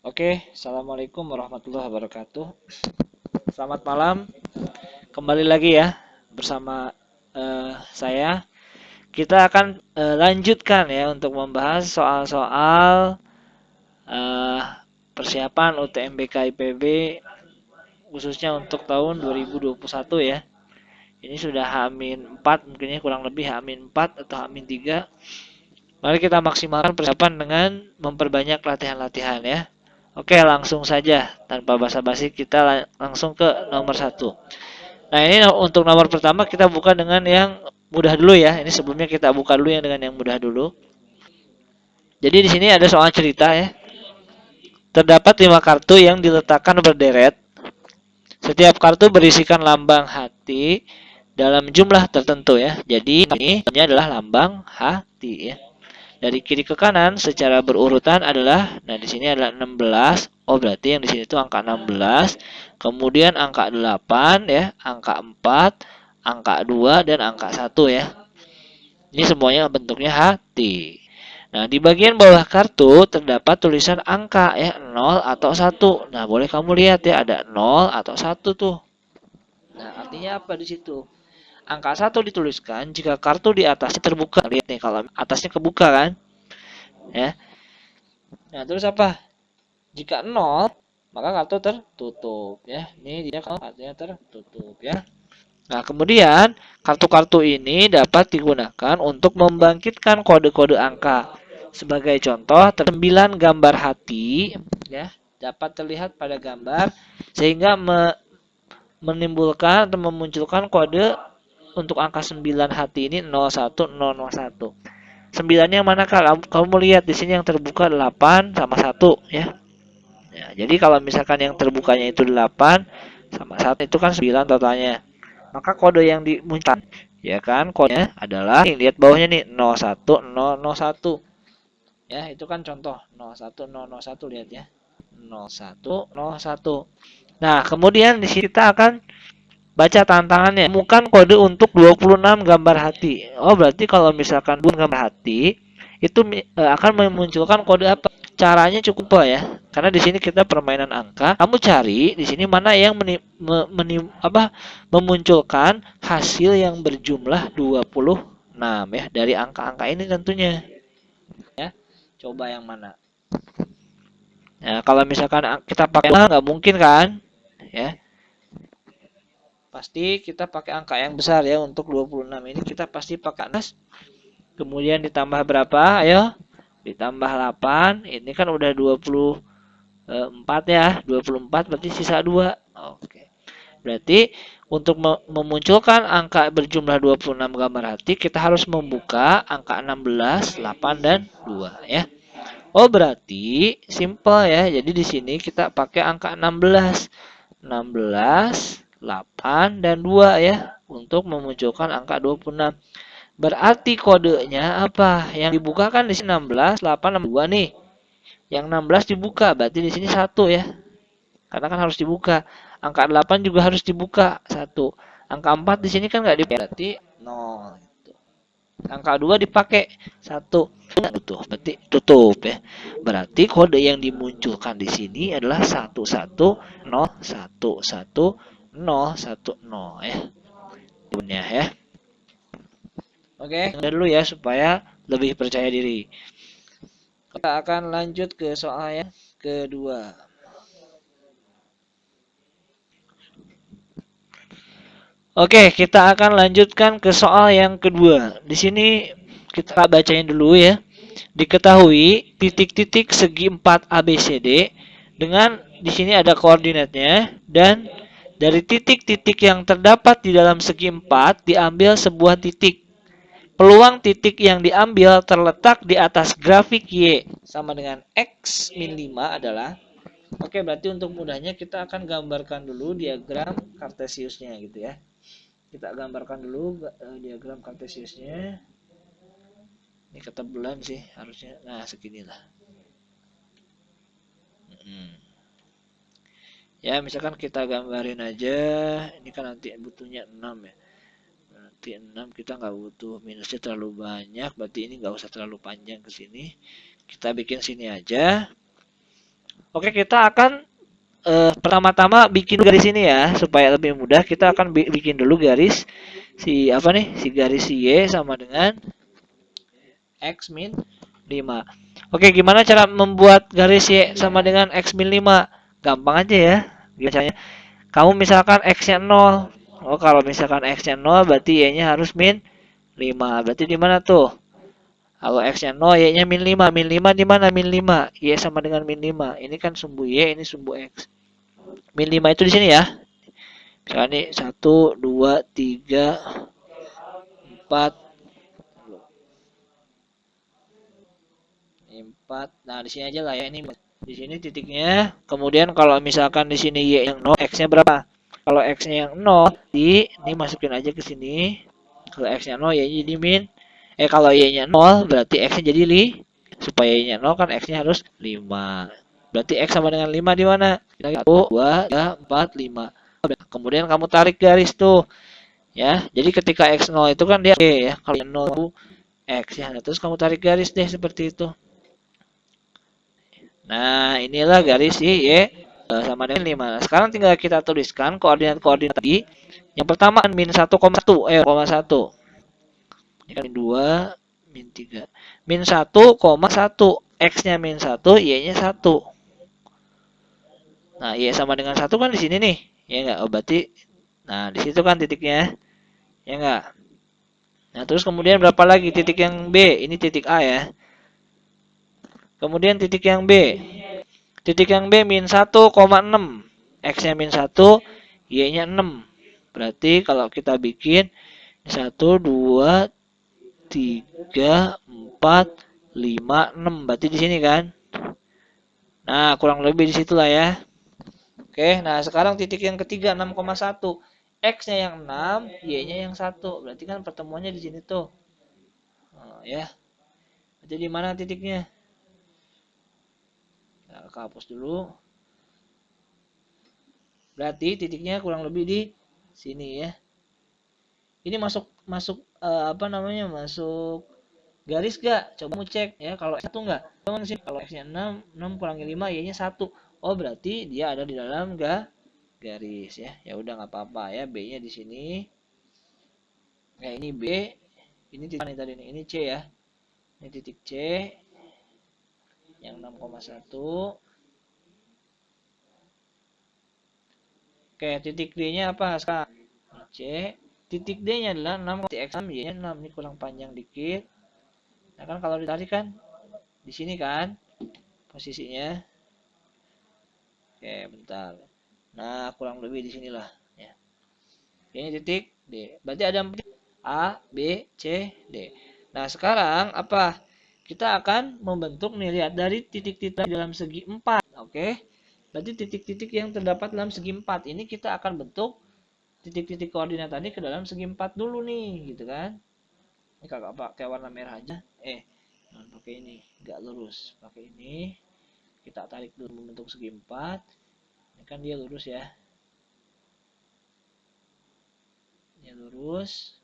Oke, assalamualaikum warahmatullahi wabarakatuh. Selamat malam, kembali lagi ya bersama saya. Kita akan lanjutkan ya untuk membahas soal-soal eh, persiapan UTMBK IPB khususnya untuk tahun 2021 ya. Ini sudah H-4 mungkinnya kurang lebih H-4 atau H-3. Mari kita maksimalkan persiapan dengan memperbanyak latihan-latihan ya. Oke, langsung saja tanpa basa-basi kita langsung ke nomor satu. Nah, ini untuk nomor pertama kita buka dengan yang mudah dulu ya. Ini sebelumnya kita buka dulu yang dengan yang mudah dulu. Jadi di sini ada soal cerita ya. Terdapat 5 kartu yang diletakkan berderet. Setiap kartu berisikan lambang hati dalam jumlah tertentu ya. Jadi ini adalah lambang hati ya. Dari kiri ke kanan secara berurutan adalah, nah di sini adalah 16. Oh, berarti yang di sini itu angka 16. Kemudian angka 8 ya, angka 4, angka 2 dan angka 1 ya. Ini semuanya bentuknya hati. Nah, di bagian bawah kartu terdapat tulisan angka ya, 0 atau 1. Nah, boleh kamu lihat ya ada 0 atau 1 tuh. Nah, artinya apa di situ? Angka 1 dituliskan jika kartu di atasnya terbuka. Lihat nih kalau atasnya kebuka kan? Ya. Nah, terus apa? Jika 0, maka kartu tertutup ya. Ini dia kalau kartunya tertutup ya. Nah, kemudian kartu-kartu ini dapat digunakan untuk membangkitkan kode-kode angka. Sebagai contoh, 9 gambar hati ya, dapat terlihat pada gambar sehingga menimbulkan atau memunculkan kode untuk angka 9 hati ini 01001. 9-nya mana Kak? Kamu lihat di sini yang terbuka 8 sama 1 ya. Ya, jadi kalau misalkan yang terbukanya itu 8 sama 1 itu kan 9 totalnya. Maka kode yang dimunculkan ya kan kodenya adalah lihat bawahnya nih 01001. Ya, itu kan contoh 01001 lihat ya. 0101. Nah, kemudian di sini kita akan baca tantangannya. Temukan kode untuk 26 gambar hati. Oh, berarti kalau misalkan 2 gambar hati itu akan memunculkan kode apa? Caranya cukup apa ya? Karena di sini kita permainan angka. Kamu cari di sini mana yang memunculkan hasil yang berjumlah 26 ya dari angka-angka ini tentunya. Ya. Coba yang mana? Nah, kalau misalkan kita pakai nggak mungkin kan? Ya. Pasti kita pakai angka yang besar ya untuk 26 ini kita pasti pakai anas. Kemudian ditambah berapa? Ayo. Ditambah 8. Ini kan udah 24 ya. 24 berarti sisa 2. Oke. Berarti untuk memunculkan angka berjumlah 26 gambar hati kita harus membuka angka 16, 8 dan 2 ya. Oh, berarti simple ya. Jadi di sini kita pakai angka 16. 16, 8 dan 2 ya untuk memunculkan angka 26. Berarti kodenya apa? Yang dibuka kan di sini 16, 8, 2 nih. Yang 16 dibuka, berarti di sini 1 ya. Karena kan harus dibuka. Angka 8 juga harus dibuka, 1. Angka 4 di sini kan nggak dibuka, berarti 0 gitu. Angka 2 dipakai 1. Tutup, berarti tutup ya. Berarti kode yang dimunculkan di sini adalah 1101110 ya. Ya. Oke, dulu ya supaya lebih percaya diri. Kita akan lanjut ke soal yang kedua. Oke, kita akan lanjutkan ke soal yang kedua. Di sini kita bacain dulu ya. Diketahui titik-titik segi 4 ABCD dengan di sini ada koordinatnya dan dari titik-titik yang terdapat di dalam segi 4 diambil sebuah titik. Peluang titik yang diambil terletak di atas grafik Y sama dengan X min 5 adalah. Oke, berarti untuk mudahnya kita akan gambarkan dulu diagram kartesiusnya gitu ya. Kita gambarkan dulu diagram kartesiusnya. Ini ketebalan sih harusnya. Nah, seginilah. Ya, misalkan kita gambarin aja. Ini kan nanti butuhnya 6 ya. Nanti 6 kita nggak butuh minusnya terlalu banyak. Berarti ini nggak usah terlalu panjang ke sini. Kita bikin sini aja. Oke, kita akan pertama-tama bikin garis ini ya, supaya lebih mudah. Kita akan bikin dulu garis si apa nih? Si garis si Y sama dengan X min 5. Oke, gimana cara membuat garis Y sama dengan X min 5? Gampang aja ya. Gimana caranya? Kamu misalkan X-nya 0. Oh, kalau misalkan X-nya 0 berarti Y-nya harus min 5. Berarti di mana tuh? Kalau X-nya 0, Y-nya min 5. Min 5 di mana? Min 5. Y sama dengan min 5. Ini kan sumbu Y, ini sumbu X. Min 5 itu di sini ya. Misalkan nih 1, 2, 3, 4, 4. Nah, di sini aja lah ya, ini di sini titiknya. Kemudian kalau misalkan di sini Y yang 0, X-nya berapa? Kalau X-nya yang 0, ini masukin aja ke sini. Kalau X-nya 0, Y-nya jadi min. Kalau Y-nya 0, berarti X-nya jadi supaya Y-nya 0 kan X-nya harus 5. Berarti X sama dengan 5 di mana? 1, 2, 3, 4, 5. Kemudian kamu tarik garis tuh. Ya, jadi ketika X0 itu kan dia Y ya. Kalau 0 itu X ya. Nah, terus kamu tarik garis deh seperti itu. Nah, inilah garis Y sama dengan 5. Nah, sekarang tinggal kita tuliskan koordinat-koordinat tadi. Yang pertama min 1,1, 1. Ini kan min 2, min 3. Min 1,1. X-nya min 1, Y-nya 1. Nah, Y sama dengan 1 kan di sini nih. Ya enggak? Oh, berarti nah, di situ kan titiknya. Ya enggak? Nah, terus kemudian berapa lagi titik yang B? Ini titik A ya. Kemudian titik yang B. Titik yang B min 1,6. X-nya min 1, Y-nya 6. Berarti kalau kita bikin 1, 2, 3, 4, 5, 6. Berarti di sini kan. Nah, kurang lebih di situlah ya. Oke, nah sekarang titik yang ketiga 6,1. X-nya yang 6, Y-nya yang 1. Berarti kan pertemuannya di sini tuh. Oh, ya. Jadi di mana titiknya? Nah, hapus dulu. Berarti titiknya kurang lebih di sini ya. Ini masuk masuk apa namanya? Masuk garis gak? Coba kamu cek ya. Kalau satu enggak? Coba sini kalau X-nya 6, 6 kurangi 5, Y-nya 1. Oh, berarti dia ada di dalam garis ya. Ya udah nggak apa-apa ya. B-nya di sini. Nah, ini B. Ini titik ini tadi nih. Ini C ya. Ini titik C yang 6,1. Oke, titik D-nya apa sekarang? C. Titik D-nya adalah 6, titik X 6, Y-nya 6. Ini kurang panjang dikit. Nah, kan kalau ditarik kan di sini kan posisinya. Oke, bentar. Nah, kurang lebih di sinilah ya. Ini titik D. Berarti ada A, B, C, D. Nah, sekarang apa? Kita akan membentuk nih, lihat dari titik-titik dalam segi 4. Oke. Berarti titik-titik yang terdapat dalam segi 4 ini kita akan bentuk titik-titik koordinat tadi ke dalam segi 4 dulu nih, gitu kan? Ini kakak pakai warna merah aja. Jangan pakai ini, nggak lurus. Pakai ini. Kita tarik dulu membentuk segi 4. Ini kan dia lurus ya. Ini lurus.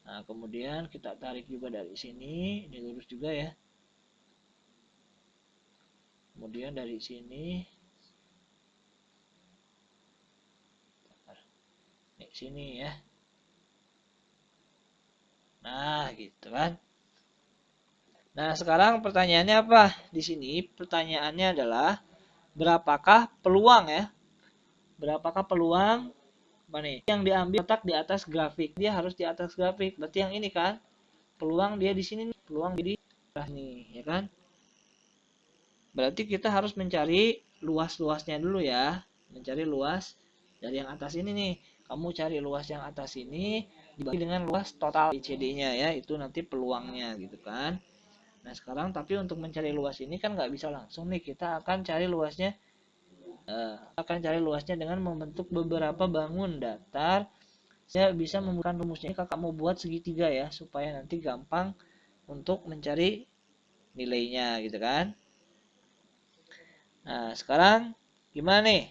Nah, kemudian kita tarik juga dari sini. Ini lurus juga ya. Kemudian dari sini. Nih, sini ya. Nah, gitu kan. Nah, sekarang pertanyaannya apa? Di sini pertanyaannya adalah berapakah peluang ya? Berapakah peluang apa nih? Yang diambil letak di atas grafik. Dia harus di atas grafik. Berarti yang ini kan peluang dia di sini nih. Peluang di nih, ya kan? Berarti kita harus mencari luas-luasnya dulu ya. Mencari luas dari yang atas ini nih. Kamu cari luas yang atas ini dibagi dengan luas total ICD-nya ya. Itu nanti peluangnya gitu kan. Nah, sekarang tapi untuk mencari luas ini kan nggak bisa langsung nih. Kita akan cari luasnya dengan membentuk beberapa bangun datar. Saya bisa menemukan rumusnya. Kakak mau buat segitiga ya supaya nanti gampang untuk mencari nilainya gitu kan. Nah, sekarang gimana nih?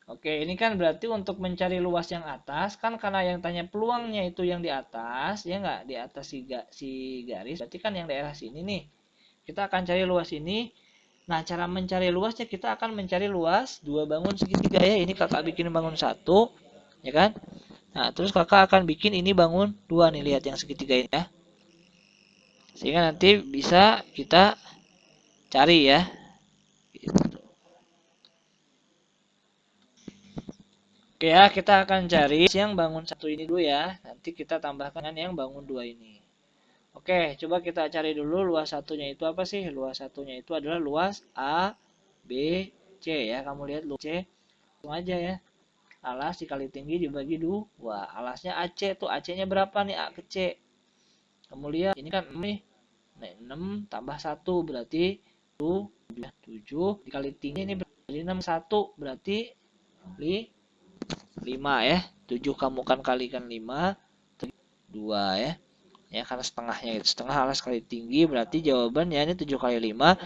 Oke, ini kan berarti untuk mencari luas yang atas, kan karena yang tanya peluangnya itu yang di atas, ya nggak? Di atas si garis, berarti kan yang daerah sini nih. Kita akan cari luas ini. Nah, cara mencari luasnya kita akan mencari luas dua bangun segitiga ya. Ini kakak bikin bangun satu, ya kan? Nah, terus kakak akan bikin ini bangun dua nih, lihat yang segitiga ini ya. Sehingga nanti bisa kita cari ya. Oke ya, kita akan cari yang bangun satu ini dulu ya. Nanti kita tambahkan yang bangun dua ini. Oke, coba kita cari dulu luas satunya itu apa sih? Luas satunya itu adalah luas A, B, C ya. Kamu lihat luas C. Langsung aja ya. Alas dikali tinggi dibagi 2. Alasnya AC tuh. AC-nya berapa nih? A ke C. Kamu lihat ini kan ini 6 tambah 1 berarti 7 dikali tinggi ini berarti 6 1 berarti 5 ya. 7 kamu kan kalikan 5 2 ya. Ya karena setengahnya itu setengah alas kali tinggi berarti jawabannya ini 7 kali 5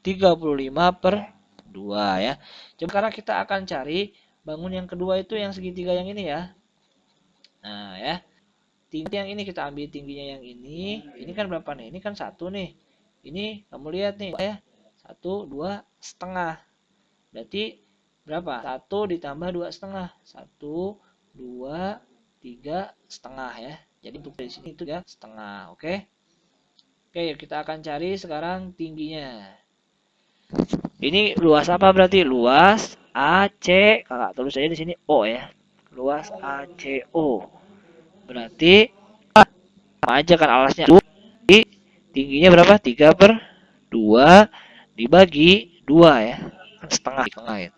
35/2 ya. Coba sekarang kita akan cari bangun yang kedua itu yang segitiga yang ini ya. Nah ya. Tinggi yang ini kita ambil tingginya yang ini. Ini kan berapa nih? Ini kan 1 nih. Ini kamu lihat nih ya. 1 2 setengah. Berarti berapa? 1 ditambah 2 setengah. 1 2 3 setengah ya. Jadi untuk dari sini itu ya setengah. Oke. Oke, yuk kita akan cari sekarang tingginya. Ini luas apa berarti? Luas AC. Kakak tulis aja di sini O ya. Luas ACO. Berarti sama aja kan alasnya. Tingginya berapa? 3/2 dibagi 2 ya. Kan setengah di tengah ya.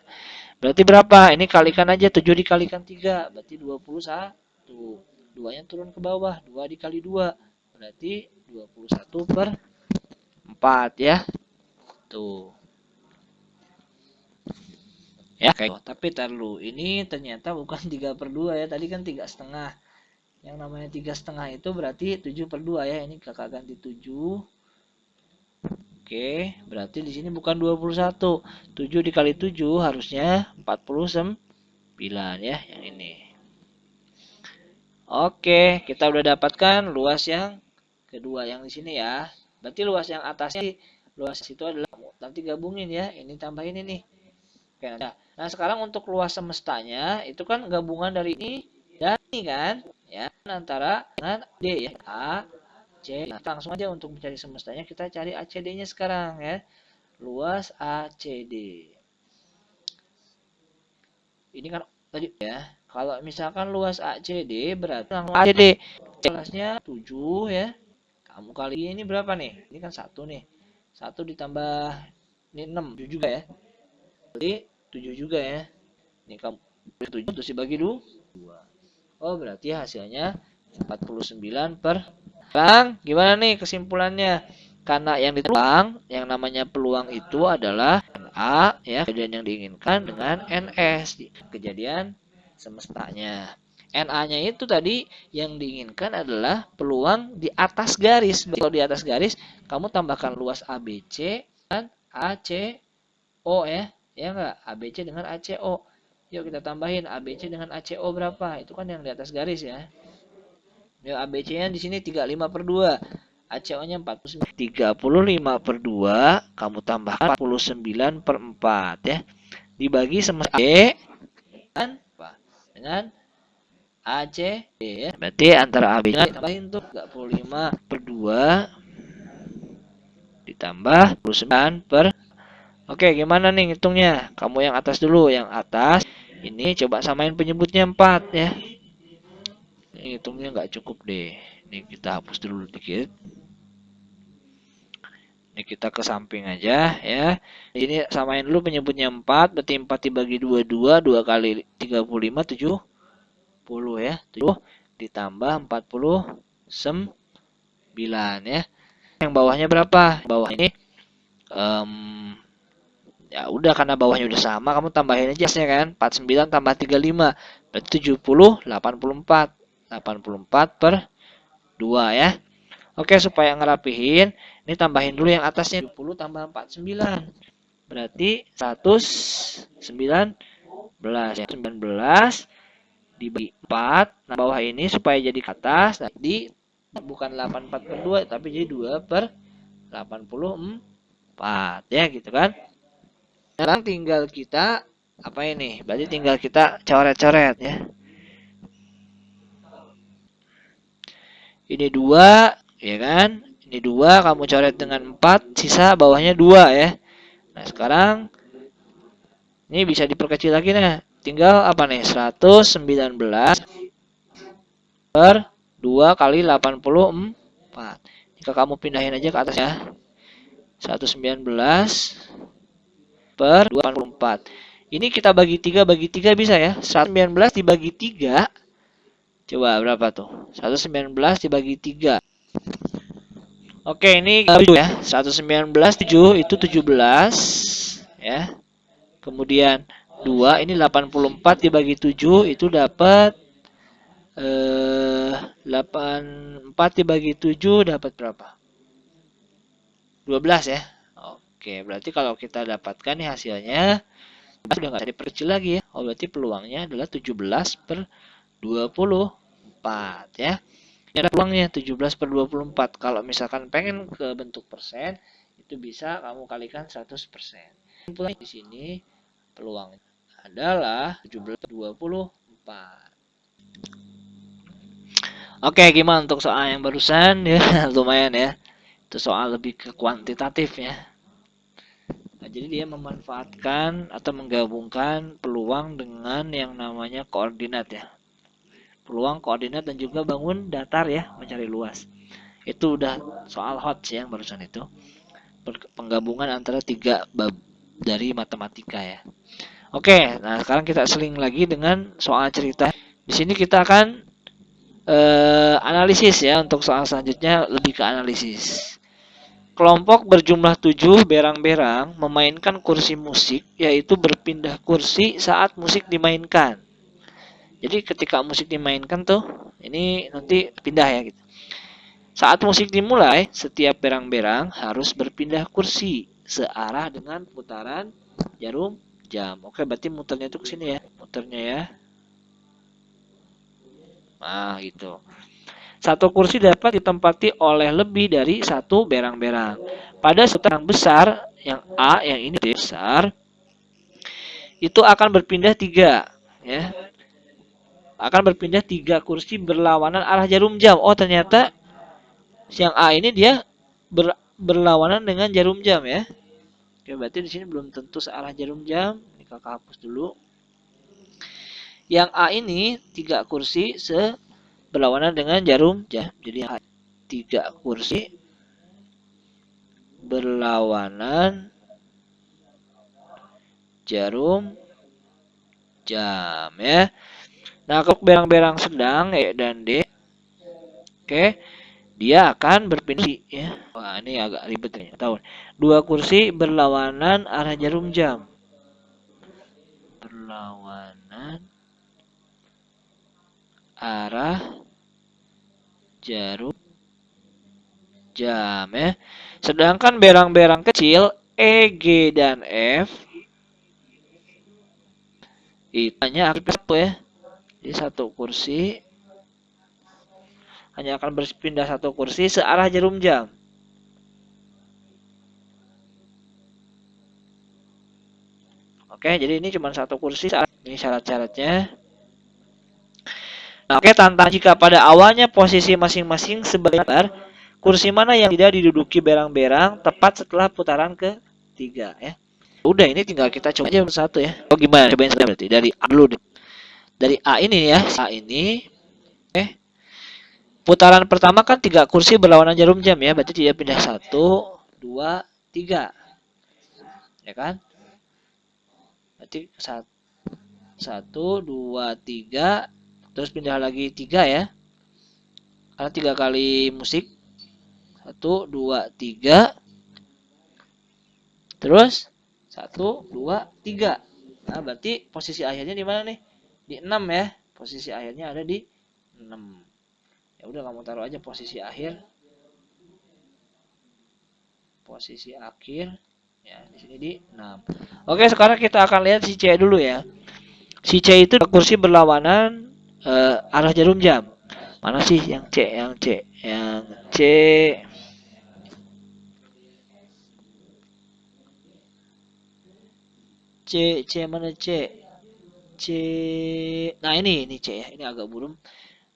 Berarti berapa? Ini kalikan aja 7 dikalikan 3. Berarti 21. 2-nya turun ke bawah. 2 dikali 2. Berarti 21/4 ya. Tuh. Ya kayak tapi tar dulu. Ini ternyata bukan 3/2 ya. Tadi kan 3,5. Yang namanya 3,5 itu berarti 7/2 ya. Ini kakak ganti 7. Oke, berarti di sini bukan 21. 7 dikali 7 harusnya 49 ya yang ini. Oke, kita udah dapatkan luas yang kedua yang di sini ya. Berarti luas yang atasnya luas itu adalah nanti gabungin ya. Ini tambahin ini. Oke, nah sekarang untuk luas semestanya itu kan gabungan dari ini dan ini kan ya antara dengan D ya. A C. Langsung aja untuk mencari semestanya kita cari ACD-nya sekarang ya. Luas ACD. Ini kan tadi ya. Kalau misalkan luas ACD berarti langsung ACD. Luasnya 7 ya. Kamu kali ini berapa nih? Ini kan 1 nih. 1 ditambah ini 6, 7 juga ya. Jadi 7 juga ya. Ini kamu 7 terus dibagi 2. Oh, berarti hasilnya 49 per. Sekarang gimana nih kesimpulannya? Karena yang ditemukan yang namanya peluang itu adalah NA ya, kejadian yang diinginkan dengan NS, kejadian semestanya. NA-nya itu tadi yang diinginkan adalah peluang di atas garis. Kalau di atas garis, kamu tambahkan luas ABC dan ACO ya. Ya enggak? ABC dengan ACO. Yuk kita tambahin ABC dengan ACO berapa? Itu kan yang di atas garis ya. Yuk ABC-nya di sini 35/2. ACO-nya 49. 35/2 kamu tambahkan 49/4 ya. Dibagi semesta D dengan AC ya. Berarti antara AB nya tambahin tuh 35/2 ditambah 49 Oke, gimana nih ngitungnya? Kamu yang atas dulu, yang atas. Ini coba samain penyebutnya 4 ya. Ini hitungnya nggak cukup deh. Ini kita hapus dulu dikit. Ini kita ke samping aja ya. Ini samain dulu penyebutnya 4. Berarti 4 dibagi 2 kali 35, 70 ya. 7 ditambah 49 ya. Yang bawahnya berapa? Bawah ini ya udah karena bawahnya udah sama kamu tambahin aja ya kan 49 tambah 35 berarti 70 84/2 ya. Oke, supaya ngerapihin ini tambahin dulu yang atasnya 70 tambah 49 berarti 119 11 ya. 19 dibagi 4. Nah, bawah ini supaya jadi ke atas. Nah, bukan 84 per 2 tapi jadi 2 per 84 ya gitu kan. Sekarang tinggal kita apa ini? Berarti tinggal kita coret-coret ya. Ini 2 ya kan? Ini 2 kamu coret dengan 4, sisa bawahnya 2 ya. Nah, sekarang ini bisa diperkecil lagi nah. Tinggal apa nih? 119 per 2 kali 84. Jika kamu pindahin aja ke atas ya. 119 per 284. Ini kita bagi 3 bisa ya. 119 dibagi 3. Coba berapa tuh? 119 dibagi 3. Oke, ini 7 ya. 119 7 itu 17 ya. Kemudian 2 ini 84 dibagi 7 itu dapat 84 dibagi 7 dapat berapa? 12 ya. Oke, berarti kalau kita dapatkan nih hasilnya sudah nggak diperkecil lagi ya. Oh, berarti peluangnya adalah 17 per 24 ya. Ini ada peluangnya 17 per 24. Kalau misalkan pengen ke bentuk persen, itu bisa kamu kalikan 100%. Kesimpulannya di sini peluangnya adalah 17 per 24. Oke, gimana untuk soal yang barusan ya? Lumayan ya. Itu soal lebih ke kuantitatif ya. Nah, jadi dia memanfaatkan atau menggabungkan peluang dengan yang namanya koordinat ya. Peluang, koordinat, dan juga bangun datar ya, mencari luas. Itu udah soal hot sih yang barusan itu. Penggabungan antara 3 bab dari matematika ya. Oke, nah sekarang kita seling lagi dengan soal cerita. Di sini kita akan analisis ya. Untuk soal selanjutnya lebih ke analisis. Kelompok berjumlah 7 berang-berang memainkan kursi musik, yaitu berpindah kursi saat musik dimainkan. Jadi ketika musik dimainkan tuh, ini nanti pindah ya gitu. Saat musik dimulai, setiap berang-berang harus berpindah kursi searah dengan putaran jarum jam. Oke, berarti muternya itu ke sini ya. Muternya ya. Nah, gitu. Satu kursi dapat ditempati oleh lebih dari satu berang-berang. Pada satu yang besar, yang A, yang ini besar, itu akan berpindah 3. Ya. Akan berpindah 3 kursi berlawanan arah jarum jam. Oh, ternyata yang A ini dia berlawanan dengan jarum jam ya. Oke, berarti di sini belum tentu searah jarum jam. Ini kakak hapus dulu. Yang A ini 3 kursi berlawanan dengan jarum jam. Jadi 3 kursi berlawanan jarum jam ya. Nah, kalau berang-berang sedang E dan D, oke, dia akan berpindah ya. Wah, ini agak ribet nih. Tahu. 2 kursi berlawanan arah jarum jam. Berlawanan arah jarum jam ya. Sedangkan berang-berang kecil E, G, dan F itu hanya akan satu ya. Jadi satu kursi hanya akan berpindah satu kursi searah jarum jam. Oke, jadi ini cuma satu kursi. Ini syarat-syaratnya. Nah, oke, tantangan jika pada awalnya posisi masing-masing sebagai kursi mana yang tidak diduduki berang-berang tepat setelah putaran ketiga ya. Udah, ini tinggal kita coba aja satu ya. Oh, gimana? Cobain saja berarti dari A dulu deh. Dari A ini ya, A ini. Putaran pertama kan 3 kursi berlawanan jarum jam ya, berarti dia pindah 1, 2, 3. Ya kan? Berarti 1, 2, 3, terus pindah lagi 3 ya. Karena 3 kali musik. 1, 2, 3. Terus 1, 2, 3. Nah, berarti posisi akhirnya di mana nih? Di 6 ya. Posisi akhirnya ada di 6. Ya udah, kamu taruh aja posisi akhir. Posisi akhir ya di sini di 6. Oke, sekarang kita akan lihat si C dulu ya. Si C itu kursi berlawanan arah jarum jam. Mana sih yang C? Yang C. Yang C. C mana C? C. Nah ini C ya. Ini agak buram.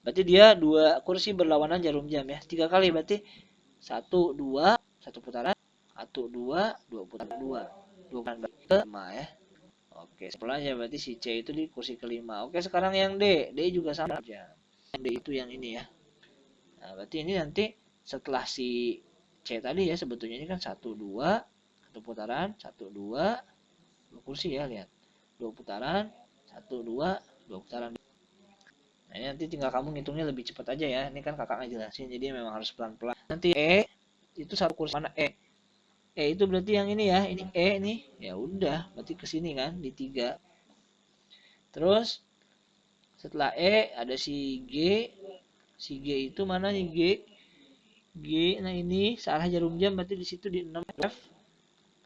Berarti dia dua kursi berlawanan jarum jam ya. 3 kali berarti 1 2 1 putaran, 1 2 2 putaran, 2 putaran ke 5 ya. Oke, setelahnya berarti si C itu di kursi kelima. Oke, sekarang yang D. D juga sama aja. Yang D itu yang ini ya. Nah, berarti ini nanti setelah si C tadi ya, sebetulnya ini kan 1 2 1 putaran, 1 2 2 kursi ya, lihat. 2 putaran, 1 2 2 putaran. Nah, ini nanti tinggal kamu ngitungnya lebih cepat aja ya. Ini kan kakak ngejelasin, jadi memang harus pelan-pelan. Nanti E itu satu kursi mana E? E itu berarti yang ini ya, ini E nih. Ya udah, berarti ke sini kan di 3. Terus setelah E ada si G. Si G itu mana nih G? G, nah ini searah jarum jam berarti di situ di 6 F.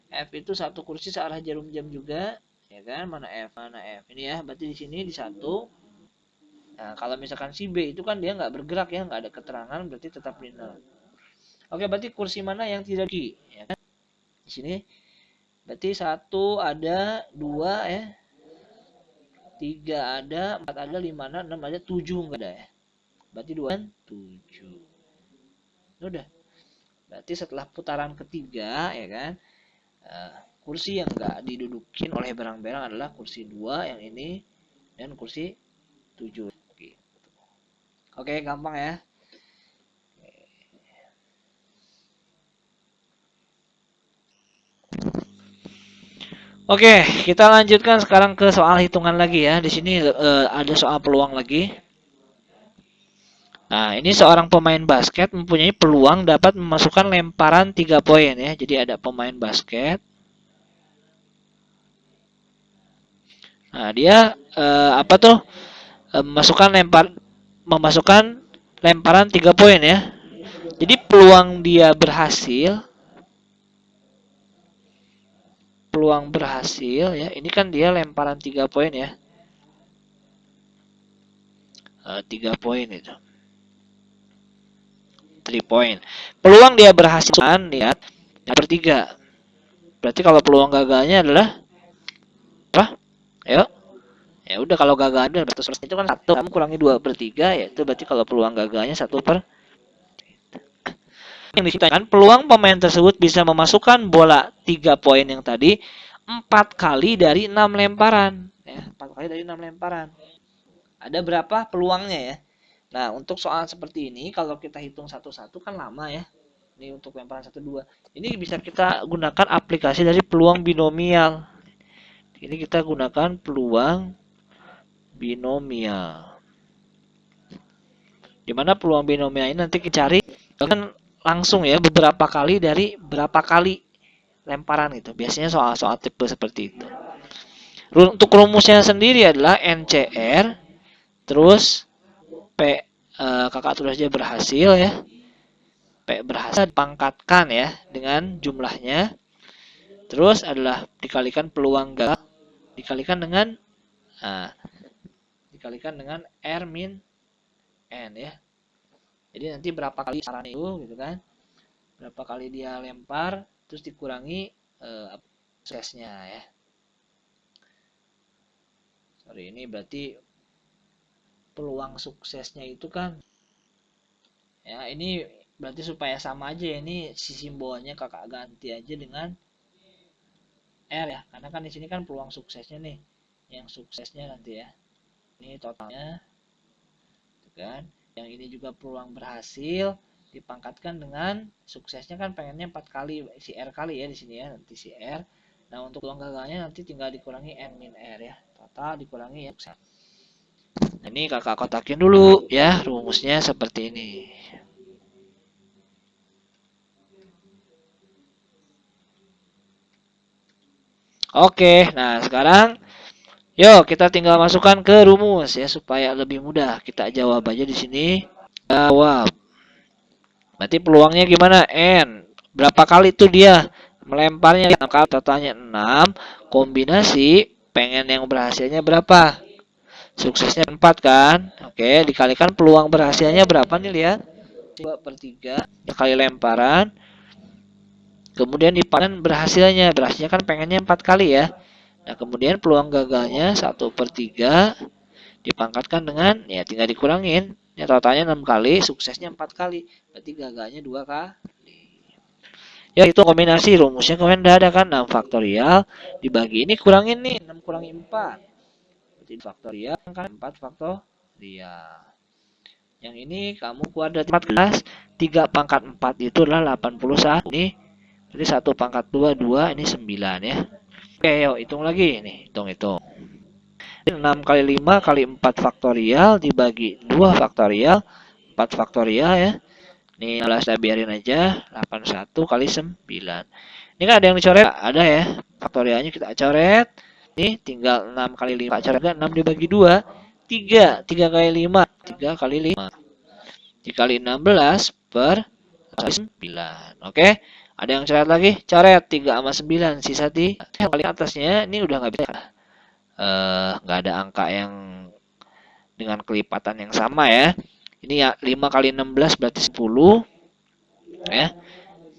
F itu satu kursi searah jarum jam juga, ya kan? Mana F? Mana F? Ini ya, berarti di sini di 1. Nah, kalau misalkan si B itu kan dia nggak bergerak ya, nggak ada keterangan, berarti tetap di 0. Oke, berarti kursi mana yang tidak di, ya kan? Di sini berarti 1 ada, 2 ya. 3 ada, 4 ada, 5 ada, 6 ada, 7 enggak ada ya. Berarti 2 dan 7. Udah. Berarti setelah putaran ketiga ya kan, kursi yang enggak didudukin oleh berang-berang adalah kursi 2 yang ini dan kursi 7. Oke, gampang ya. Oke, kita lanjutkan sekarang ke soal hitungan lagi ya. Di sini ada soal peluang lagi. Nah, ini seorang pemain basket mempunyai peluang dapat memasukkan lemparan 3 poin ya. Jadi ada pemain basket. Nah, dia apa tuh? Memasukkan lemparan 3 poin ya. Jadi peluang dia berhasil ya. Ini kan dia lemparan 3 poin ya. 3 poin itu. 3 point. Peluang dia berhasil kan, lihat yang bertiga. Berarti kalau peluang gagalnya adalah apa? Ayo. Ya udah, kalau gagal ada batas itu kan 1, kamu kurangi 2/3 ya, itu berarti kalau peluang gagalnya 1/. Yang diciptakan peluang pemain tersebut bisa memasukkan bola 3 poin yang tadi 4 kali dari 6 lemparan ya, 4 kali dari 6 lemparan. Ada berapa peluangnya ya? Nah, untuk soal seperti ini kalau kita hitung satu-satu kan lama ya. Ini untuk lemparan 1 2. Ini bisa kita gunakan aplikasi dari peluang binomial. Ini kita gunakan peluang binomial. Dimana peluang binomial ini nanti kita cari kan langsung ya beberapa kali dari berapa kali lemparan itu. Biasanya soal-soal tipe seperti itu. Untuk rumusnya sendiri adalah NCR terus P kakak tulis aja berhasil ya. P berhasil dipangkatkan ya dengan jumlahnya. Terus adalah dikalikan peluang gagal dikalikan dengan R min N ya. Jadi nanti berapa kali saran itu gitu kan. Berapa kali dia lempar terus dikurangi suksesnya ya. Sorry, ini berarti peluang suksesnya itu kan ya, ini berarti supaya sama aja ya, ini si simbolnya kakak ganti aja dengan R ya, karena kan di sini kan peluang suksesnya nih, yang suksesnya nanti ya, ini totalnya kan, yang ini juga peluang berhasil dipangkatkan dengan suksesnya kan pengennya 4 kali si R kali ya di sini ya, nanti si R. Nah, untuk peluang gagalnya nanti tinggal dikurangi N min R ya, total dikurangi ya sukses. Nah, ini kakak kotakin dulu ya, rumusnya seperti ini. Oke, nah sekarang yuk kita tinggal masukkan ke rumus ya supaya lebih mudah. Kita jawab aja di sini. Jawab. Berarti peluangnya gimana? N. Berapa kali tuh dia melemparnya? 6 kali, totalnya 6. Kombinasi pengen yang berhasilnya berapa? Suksesnya 4 kan. Oke, dikalikan peluang berhasilnya berapa nih, lihat. 2/3 kali lemparan. Kemudian dipanen berhasilnya. Berhasilnya kan pengennya 4 kali ya. Nah, kemudian peluang gagalnya 1/3 dipangkatkan dengan, ya tinggal dikurangin. Ya, totalnya 6 kali, suksesnya 4 kali. Berarti gagalnya 2 kali. Ya, itu kombinasi rumusnya kemarin udah ada kan. 6 faktorial dibagi ini kurangin nih. 6 kurangi 4. Berarti faktorial kan 4 faktorial. Yang ini kamu keluar dari 14. 3 pangkat 4 itu adalah 81. Ini jadi 1 pangkat 2, 2. Ini 9 ya. Oke, yuk hitung lagi. Nih, hitung-hitung. 6 kali 5 kali 4 faktorial dibagi 2 faktorial. 4 faktorial ya. Ini 16 kita biarin aja. 81 kali 9. Ini kan ada yang dicoret? Ada ya. Faktorialnya kita coret. Ini tinggal 6 kali 5. Coret 6 dibagi 2. 3. 3 kali 5. 3 kali 5. Dikali 16 per 9. Oke. Ada yang coret lagi? Coret 3 sama 9. Sisa 3. Kali atasnya ini udah nggak bisa. Nggak ada angka yang dengan kelipatan yang sama ya. Ini ya 5 kali 16 berarti 10. Ya.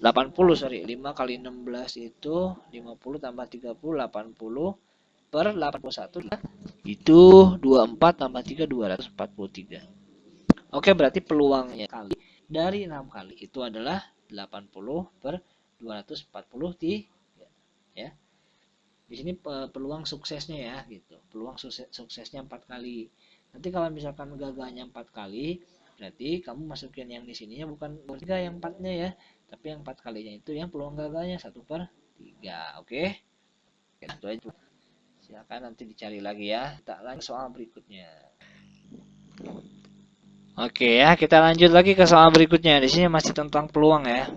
80 sorry. 5 kali 16 itu 50 tambah 30 80 per 81 itu 24 tambah 3 243. Oke, berarti peluangnya kali dari 6 kali itu adalah 80 per 243 ya. Di sini peluang suksesnya ya gitu. Peluang suksesnya 4 kali. Nanti kalau misalkan gagalnya 4 kali, berarti kamu masukin yang di sininya bukan 3 yang 4-nya ya, tapi yang 4 kalinya itu yang peluang gagalnya 1/3. Oke. Itu aja. Silakan nanti dicari lagi ya. Kita lanjut soal berikutnya. Oke ya, kita lanjut lagi ke soal berikutnya. Di sini masih tentang peluang ya.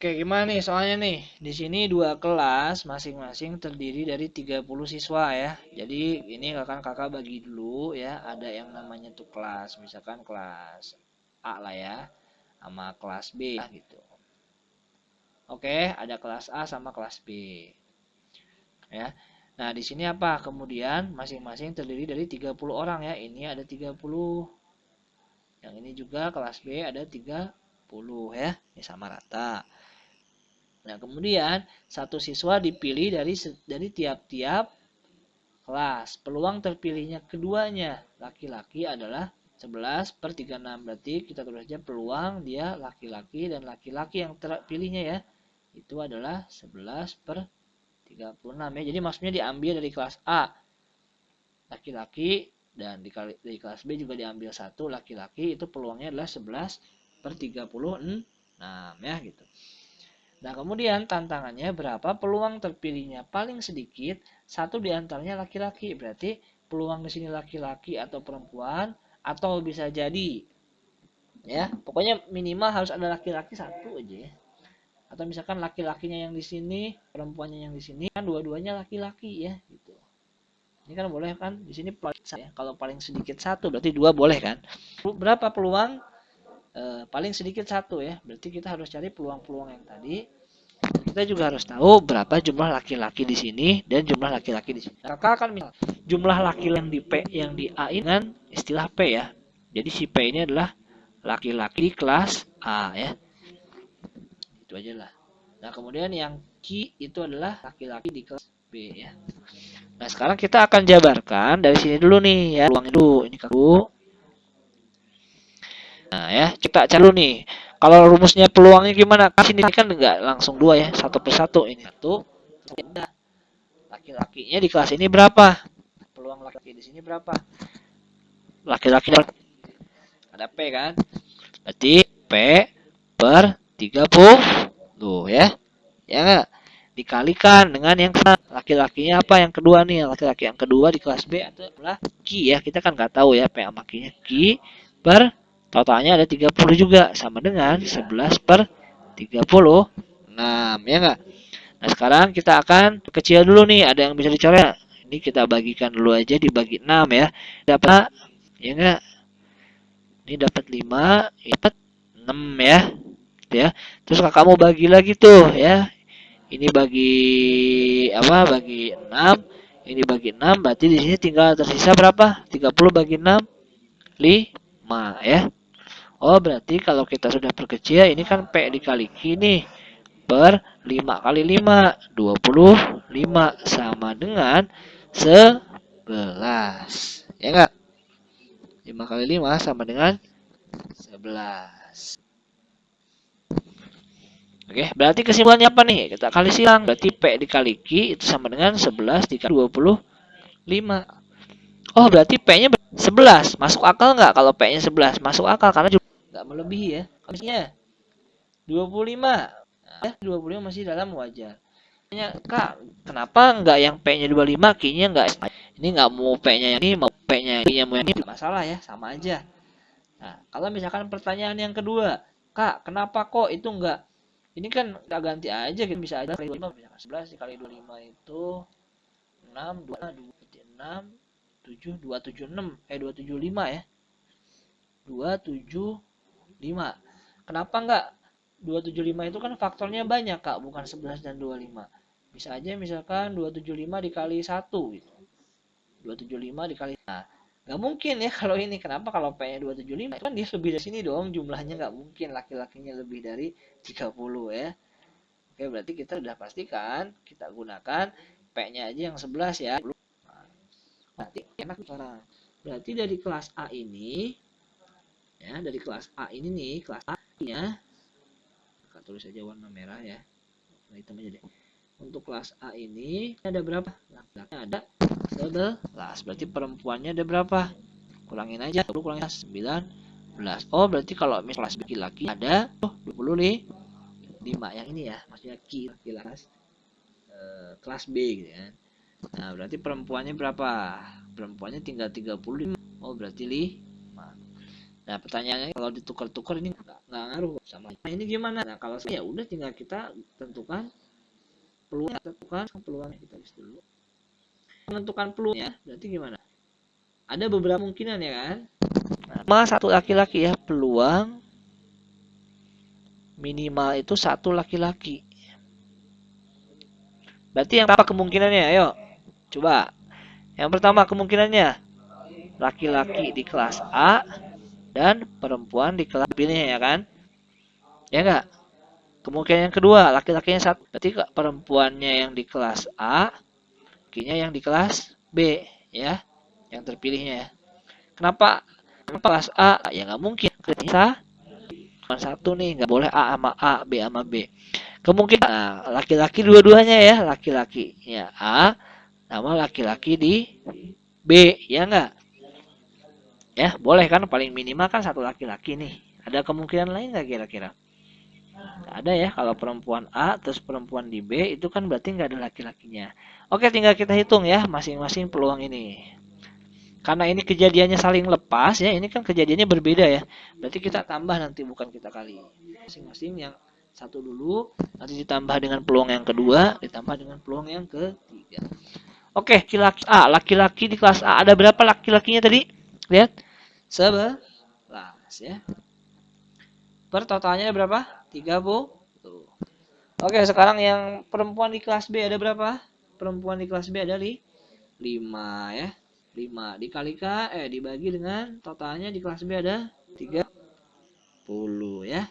Oke, gimana nih soalnya nih? Di sini dua kelas masing-masing terdiri dari 30 siswa ya. Jadi ini kakak bagi dulu ya. Ada yang namanya tuh kelas, misalkan kelas A lah ya, sama kelas B gitu. Oke, ada kelas A sama kelas B. Ya. Nah, di sini apa? Kemudian masing-masing terdiri dari 30 orang ya. Ini ada 30. Yang ini juga kelas B ada 30 ya. Ini sama rata. Nah, kemudian satu siswa dipilih dari tiap-tiap kelas. Peluang terpilihnya keduanya laki-laki adalah 11/36. Berarti kita tulis aja peluang dia laki-laki dan laki-laki yang terpilihnya ya. Itu adalah 11/36 ya. Jadi maksudnya diambil dari kelas A laki-laki dan di kelas B juga diambil satu laki-laki, itu peluangnya adalah 11/36 ya gitu. Nah, kemudian tantangannya berapa peluang terpilihnya paling sedikit satu diantaranya laki-laki. Berarti peluang di sini laki-laki atau perempuan atau bisa jadi ya, pokoknya minimal harus ada laki-laki satu aja ya. Atau misalkan laki-lakinya yang di sini, perempuannya yang di sini, kan dua-duanya laki-laki ya gitu. Ini kan boleh kan? Di sini ya. Kalau paling sedikit satu berarti dua boleh kan? Berapa peluang? Paling sedikit satu ya. Berarti kita harus cari peluang-peluang yang tadi. Kita juga harus tahu berapa jumlah laki-laki di sini dan jumlah laki-laki di sini. Kakak akan misal jumlah laki yang di P yang di A ini dengan istilah P ya. Jadi si P ini adalah laki-laki kelas A ya. Itu aja lah. Nah, kemudian yang Q itu adalah laki-laki di kelas B ya. Nah, sekarang kita akan jabarkan dari sini dulu nih ya. Peluang dulu ini kakak. Nah ya, kita cari dulu nih. Kalau rumusnya peluangnya gimana? Kan sini kan enggak langsung dua ya, satu per satu. Ini satu. Laki-lakinya di kelas ini berapa? Peluang laki-laki di sini berapa? Laki-laki ada P kan? Berarti P per 30 ya. Ya enggak? Dikalikan dengan yang laki-lakinya apa yang kedua nih, laki-laki yang kedua di kelas B adalah Q ya. Kita kan nggak tahu ya P sama Q-nya. Q per totalnya ada 30 juga, sama dengan 11/36 ya enggak? Nah, sekarang kita akan kecil dulu nih, ada yang bisa dicoret. Ini kita bagikan dulu aja, dibagi 6 ya. Dapat ya enggak? Ini dapat 5, dapat 6 ya. Gitu ya. Terus kakak mau bagi lagi tuh ya. Ini bagi apa? Bagi 6, Ini bagi 6, berarti di sini tinggal tersisa berapa? 30 bagi 6, 5 ya. Oh, berarti kalau kita sudah perkecil, ini kan P dikali Q nih. Per 5 kali 5, 25 sama dengan 11. Ya enggak? 5 kali 5 sama dengan 11. Oke, berarti kesimpulannya apa nih? Kita kali silang. Berarti P dikali Q itu sama dengan 11 dikali 25. Oh, berarti P-nya 11. Masuk akal nggak kalau P-nya 11? Masuk akal karena juga nggak melebihi ya. Kamisnya 25. Nah, 25 masih dalam wajar. Kak, kenapa nggak yang P-nya 25, Q-nya nggak? Ini nggak mau P-nya yang ini, mau P-nya Q-nya mau yang ini. Masalah ya, sama aja. Nah, kalau misalkan pertanyaan yang kedua, Kak, kenapa kok itu nggak? Ini kan kita ganti aja, kita bisa aja kali 25, misalkan 11 dikali 25 itu 6, 2, 6, 7, 276, 275 ya. 275. Kenapa nggak 275 itu kan faktornya banyak, Kak, bukan 11 dan 25. Bisa aja misalkan 275 dikali 1 gitu. 275 dikali. Nah, nggak mungkin ya kalau ini. Kenapa? Kalau P-nya 275 kan dia lebih dari sini dong. Jumlahnya nggak mungkin laki-lakinya lebih dari 30 ya. Oke, berarti kita sudah pastikan kita gunakan P-nya aja yang 11 ya. Berarti enak sekarang. Berarti dari kelas A ini ya, dari kelas A ini nih, kelas A-nya kita tulis aja warna merah ya. Warna hitam aja deh. Untuk kelas A ini ada berapa? Laki-laki ada 11. Berarti perempuannya ada berapa? Kurangin aja. 10 kurangin 19. Oh, berarti kalau misalnya kelas laki-laki ada 25 yang ini ya. Maksudnya kelas B gitu ya. Nah, berarti perempuannya berapa? Perempuannya tinggal 35. Oh, berarti 5. Nah, pertanyaannya kalau ditukar-tukar ini nggak ngaruh sama. Nah, ini gimana? Nah, kalau saya udah tinggal kita tentukan peluang, peluangnya kita list dulu. Menentukan peluangnya berarti gimana? Ada beberapa kemungkinan ya kan? Nah, satu laki-laki ya, peluang minimal itu satu laki-laki. Berarti yang apa kemungkinannya? Ayo, coba. Yang pertama kemungkinannya laki-laki di kelas A dan perempuan di kelas B nih ya kan? Ya enggak? Kemungkinan yang kedua, laki-lakinya satu. Berarti perempuannya yang di kelas A, laki-lakinya yang di kelas B ya, yang terpilihnya ya. Kenapa kelas A? Ya nggak mungkin. Bisa cuma satu nih, nggak boleh A sama A, B sama B. Kemungkinan laki-laki dua-duanya ya, laki-laki ya A sama laki-laki di B, ya nggak? Ya boleh kan, paling minimal kan satu laki-laki nih. Ada kemungkinan lain nggak kira-kira? Nggak ada ya, kalau perempuan A terus perempuan di B itu kan berarti nggak ada laki-lakinya. Oke, tinggal kita hitung ya masing-masing peluang ini. Karena ini kejadiannya saling lepas ya, ini kan kejadiannya berbeda ya. Berarti kita tambah nanti, bukan kita kali. Masing-masing yang satu dulu, nanti ditambah dengan peluang yang kedua, ditambah dengan peluang yang ketiga. Oke, laki-laki A, laki-laki di kelas A ada berapa laki-lakinya tadi? Lihat, 11 ya. Per totalnya ada berapa? 30. Oke, sekarang yang perempuan di kelas B ada berapa? Perempuan di kelas B ada 5 ya. 5 dikalikan dibagi dengan totalnya di kelas B ada 30 ya.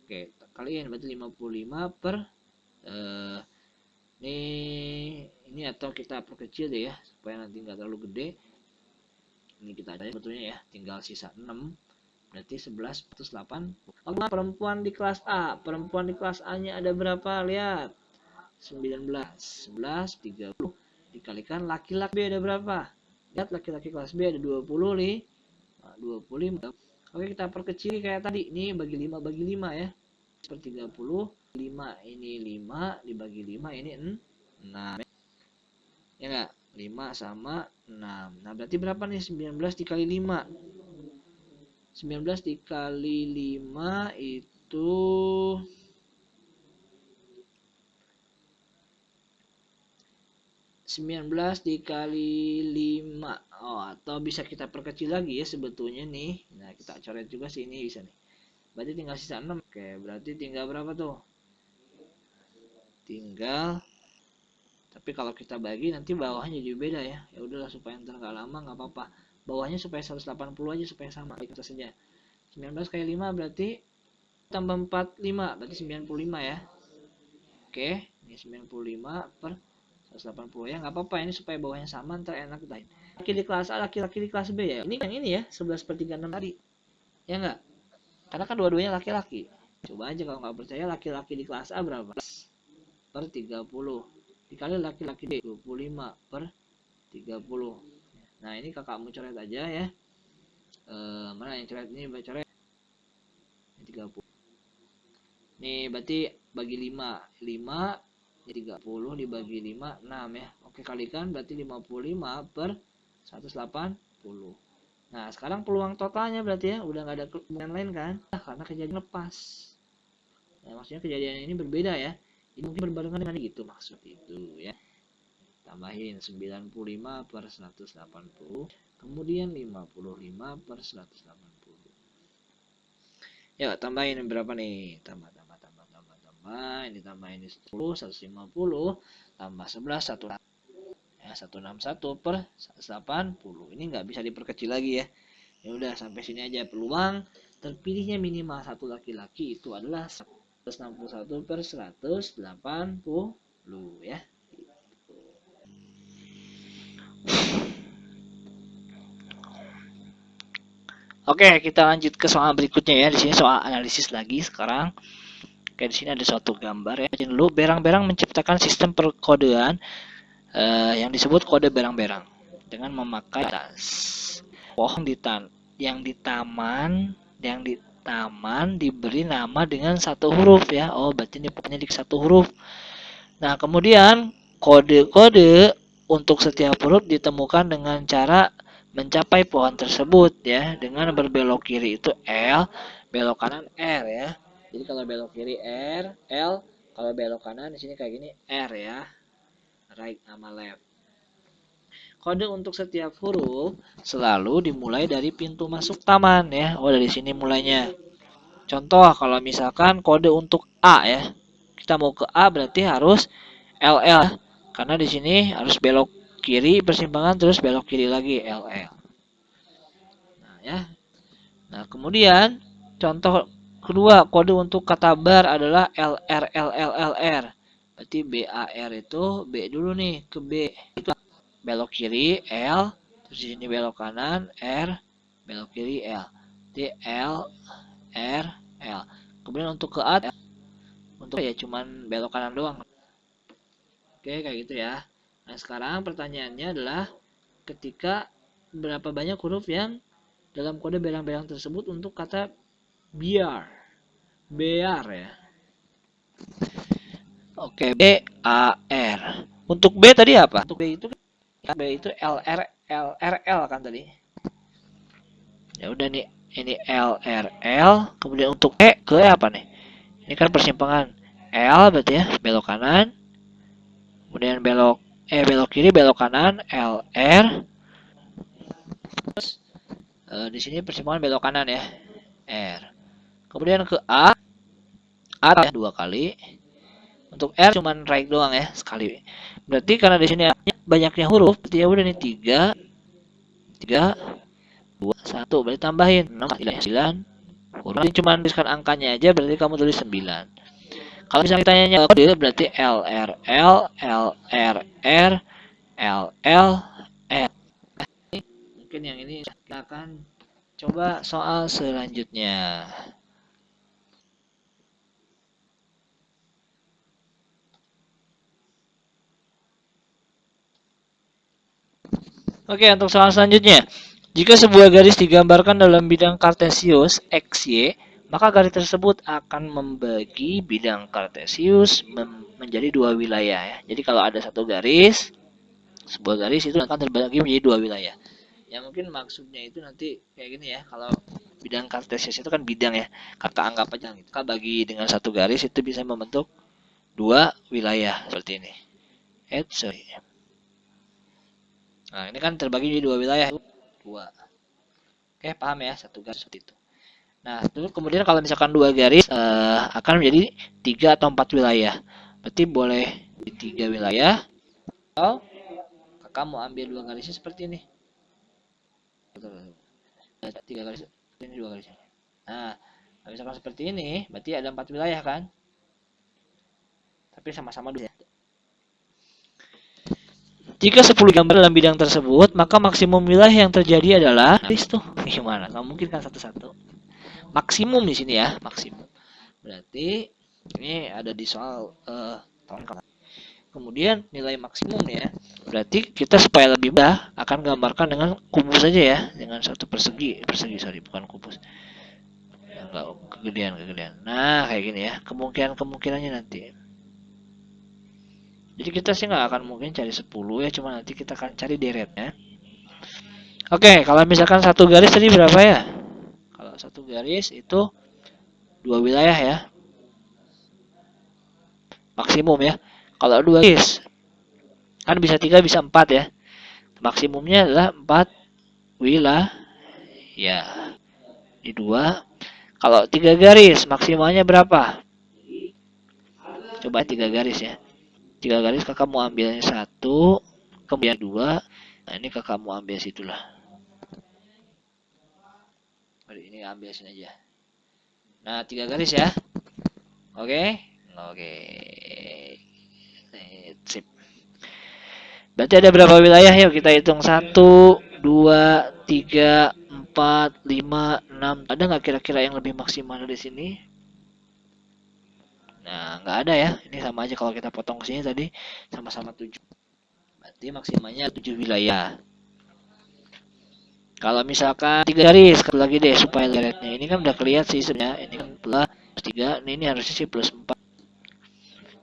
Oke, kaliin berarti 55 per ini atau kita perkecil deh ya supaya nanti nggak terlalu gede. Ini kita ada sebetulnya ya, tinggal sisa 6. Berarti 11 plus 8. Oke, perempuan di kelas A. Perempuan di kelas A-nya ada berapa? Lihat. 19. 11 30 dikalikan laki-laki B ada berapa? Lihat, laki-laki kelas B ada 20 nih. 25. Oke, kita perkecil kayak tadi. Ini bagi 5 bagi 5 ya. Per 30. 5 ini 5 dibagi 5 ini 6. Ya enggak? 5 sama 6. Nah, berarti berapa nih? 19 dikali 5. 19 dikali 5 itu 19 dikali 5. Oh, atau bisa kita perkecil lagi ya sebetulnya nih. Nah, kita coret juga sih, ini bisa nih. Berarti tinggal sisa 6. Oke, berarti tinggal berapa tuh? Tinggal Tapi kalau kita bagi nanti bawahnya jadi beda ya. Ya udahlah supaya ntar nggak lama nggak apa-apa. Bawahnya supaya 180 aja supaya sama atasnya. 19 kali 5 berarti tambah 45 berarti 95 ya. Oke, ini 95 per 180 ya, nggak apa-apa ini supaya bawahnya sama, ntar enak kita. Laki di kelas A, laki-laki di kelas B ya. Ini yang ini ya, 11/36 tadi. Ya enggak? Karena kan dua-duanya laki-laki. Coba aja kalau nggak percaya, laki-laki di kelas A berapa? Per 30. Dikali laki-laki B, 25 per 30. Nah, ini kakakmu coret aja ya. Mana yang coret ini? Coret 30. Nih berarti bagi 5 30 dibagi 5 6 ya. Oke, kalikan berarti 55 per 180. Nah sekarang peluang totalnya berarti ya udah nggak ada kemungkinan lain kan, karena kejadian lepas. Nah, maksudnya kejadian ini berbeda ya, ini mungkin berbarengan dengan gitu, maksud itu ya. Tambahin 95 per 180, kemudian 55 per 180. Ya, tambahin berapa nih? Tambah. Ini tambah ini 10, 150, tambah 11, 1, ya, 161 per 180. Ini nggak bisa diperkecil lagi ya. Ya udah sampai sini aja. Peluang terpilihnya minimal satu laki-laki itu adalah 161 per 180 ya. Oke, kita lanjut ke soal berikutnya ya. Di sini soal analisis lagi sekarang. Oke, di sini ada suatu gambar ya. Jadi dulu berang-berang menciptakan sistem perkodean yang disebut kode berang-berang dengan memakai pohon yang di taman diberi nama dengan satu huruf ya. Oh, berarti ini pokoknya di satu huruf. Nah, kemudian kode-kode untuk setiap huruf ditemukan dengan cara mencapai pohon tersebut ya, dengan berbelok kiri itu L, belok kanan R ya. Jadi kalau belok kiri R, L, kalau belok kanan di sini kayak gini R ya. Right sama left. Kode untuk setiap huruf selalu dimulai dari pintu masuk taman ya. Oh, dari sini mulainya. Contoh kalau misalkan kode untuk A ya. Kita mau ke A berarti harus LL. Karena di sini harus belok kiri persimpangan terus belok kiri lagi LL. Nah, ya. Nah, kemudian contoh kedua, kode untuk kata bar adalah LR. Berarti BAR itu B dulu nih ke B. Itu belok kiri L, terus di sini belok kanan R, belok kiri L. Jadi L R L. Kemudian untuk ke A untuk ya cuman belok kanan doang. Oke, kayak gitu ya. Nah, sekarang pertanyaannya adalah ketika berapa banyak huruf yang dalam kode berang-berang tersebut untuk kata biar. Bear ya. Oke, B A R. Untuk B tadi apa? Untuk B itu L R L kan tadi. Ya udah nih, ini L R L. Kemudian untuk E ke E apa nih? Ini kan persimpangan L berarti ya, belok kanan. Kemudian belok kiri, belok kanan L R. Terus di sini persimpangan belok kanan ya, R. Kemudian ke A dua kali. Untuk R cuman right doang ya, sekali. Berarti karena di sini banyaknya huruf, berarti ya udah nih 3 2 1, berarti tambahin 6 9 huruf. Ini cuma tuliskan angkanya aja, berarti kamu tulis 9. Kalau misalnya ditanya kode berarti L R L L. Mungkin yang ini kita akan coba soal selanjutnya. Oke, untuk soal selanjutnya. Jika sebuah garis digambarkan dalam bidang kartesius XY, maka garis tersebut akan membagi bidang kartesius menjadi dua wilayah ya. Jadi kalau ada satu garis, sebuah garis itu akan terbagi menjadi dua wilayah. Ya mungkin maksudnya itu nanti kayak gini ya. Kalau bidang kartesius itu kan bidang ya. Kata anggap aja gitu. Kita bagi dengan satu garis itu bisa membentuk dua wilayah seperti ini. Nah, ini kan terbagi jadi dua wilayah. Dua. Oke, paham ya? Satu garis seperti itu. Nah, terus kemudian kalau misalkan dua garis akan menjadi 3 atau 4 wilayah. Berarti boleh di 3 wilayah Atau kakak mau ambil 2 garisnya seperti ini. 3 garis, ini 2 garis. Nah, misalkan seperti ini, berarti ada 4 wilayah kan? Tapi sama-sama dulu ya. Jika 10 gambar dalam bidang tersebut, maka maksimum wilayah yang terjadi adalah tuh. Gimana? Nggak mungkin kan satu-satu. Maksimum di sini ya, maksimum. Berarti ini ada di soal tahun kapan. Kemudian nilai maksimum ya. Berarti kita supaya lebih mudah akan gambarkan dengan kubus saja ya, dengan satu persegi sorry, bukan kubus. Enggak kegedean. Nah, kayak gini ya. Kemungkinannya nanti. Jadi kita sih nggak akan mungkin cari 10 ya, cuma nanti kita akan cari deretnya. Oke, kalau misalkan satu garis tadi berapa ya? Kalau satu garis itu 2 wilayah ya, maksimum ya. Kalau 2 garis kan bisa 3 bisa 4 ya. Maksimumnya adalah 4 wilayah. Ya, di 2. Kalau 3 garis maksimalnya berapa? Coba 3 garis ya. 3 garis kakak mau ambilnya 1, kemudian 2. Nah, ini kakak mau ambil situlah. Ini ambil sini aja. Nah, 3 garis ya. Oke. Sip. Berarti ada berapa wilayah? Yuk kita hitung. 1, 2, 3, 4, 5, 6. Ada nggak kira-kira yang lebih maksimal dari sini? Nah, nggak ada ya. Ini sama aja kalau kita potong ke sini tadi sama-sama 7. Berarti maksimalnya 7 wilayah. Kalau misalkan 3 garis, satu lagi deh supaya garisnya ini kan udah kelihatan sih sebenarnya. Ini kan plus 3, ini harusnya sih plus 4.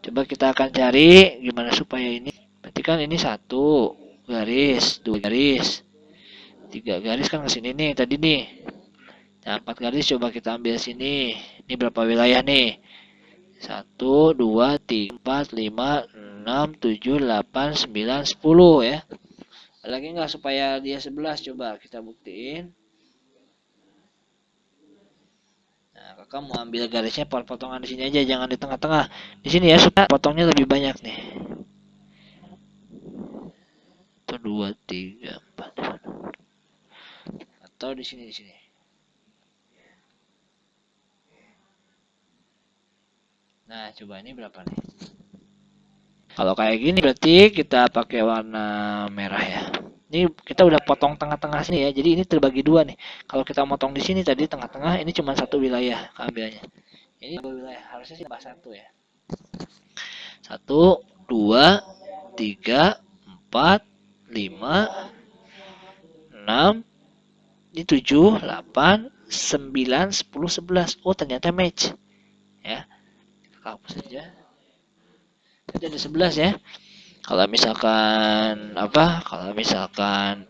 Coba kita akan cari gimana supaya ini. Berarti kan ini 1 garis, 2 garis, 3 garis kan ke sini nih tadi nih. Nah, 4 garis coba kita ambil sini. Ini berapa wilayah nih? 1, 2, 3, 4, 5, 6, 7, 8, 9, 10 ya. Lagi nggak supaya dia 11, coba kita buktiin. Nah, kakak mau ambil garisnya potongan di sini aja, jangan di tengah-tengah. Di sini ya, supaya potongnya lebih banyak nih. 1, 2, 3, 4. Atau di sini. Nah, coba ini berapa nih? Kalau kayak gini berarti kita pakai warna merah ya. Ini kita udah potong tengah-tengah sini ya. Jadi ini terbagi 2 nih. Kalau kita motong di sini tadi tengah-tengah, ini cuma 1 wilayah keambilnya. Ini 2 wilayah, harusnya sih tambah 1 ya. 1, 2, 3, 4, 5, 6, ini 7, 8, 9, 10, 11. Oh, ternyata match. Ya. Hapus saja. Jadi ada 11 ya. Kalau misalkan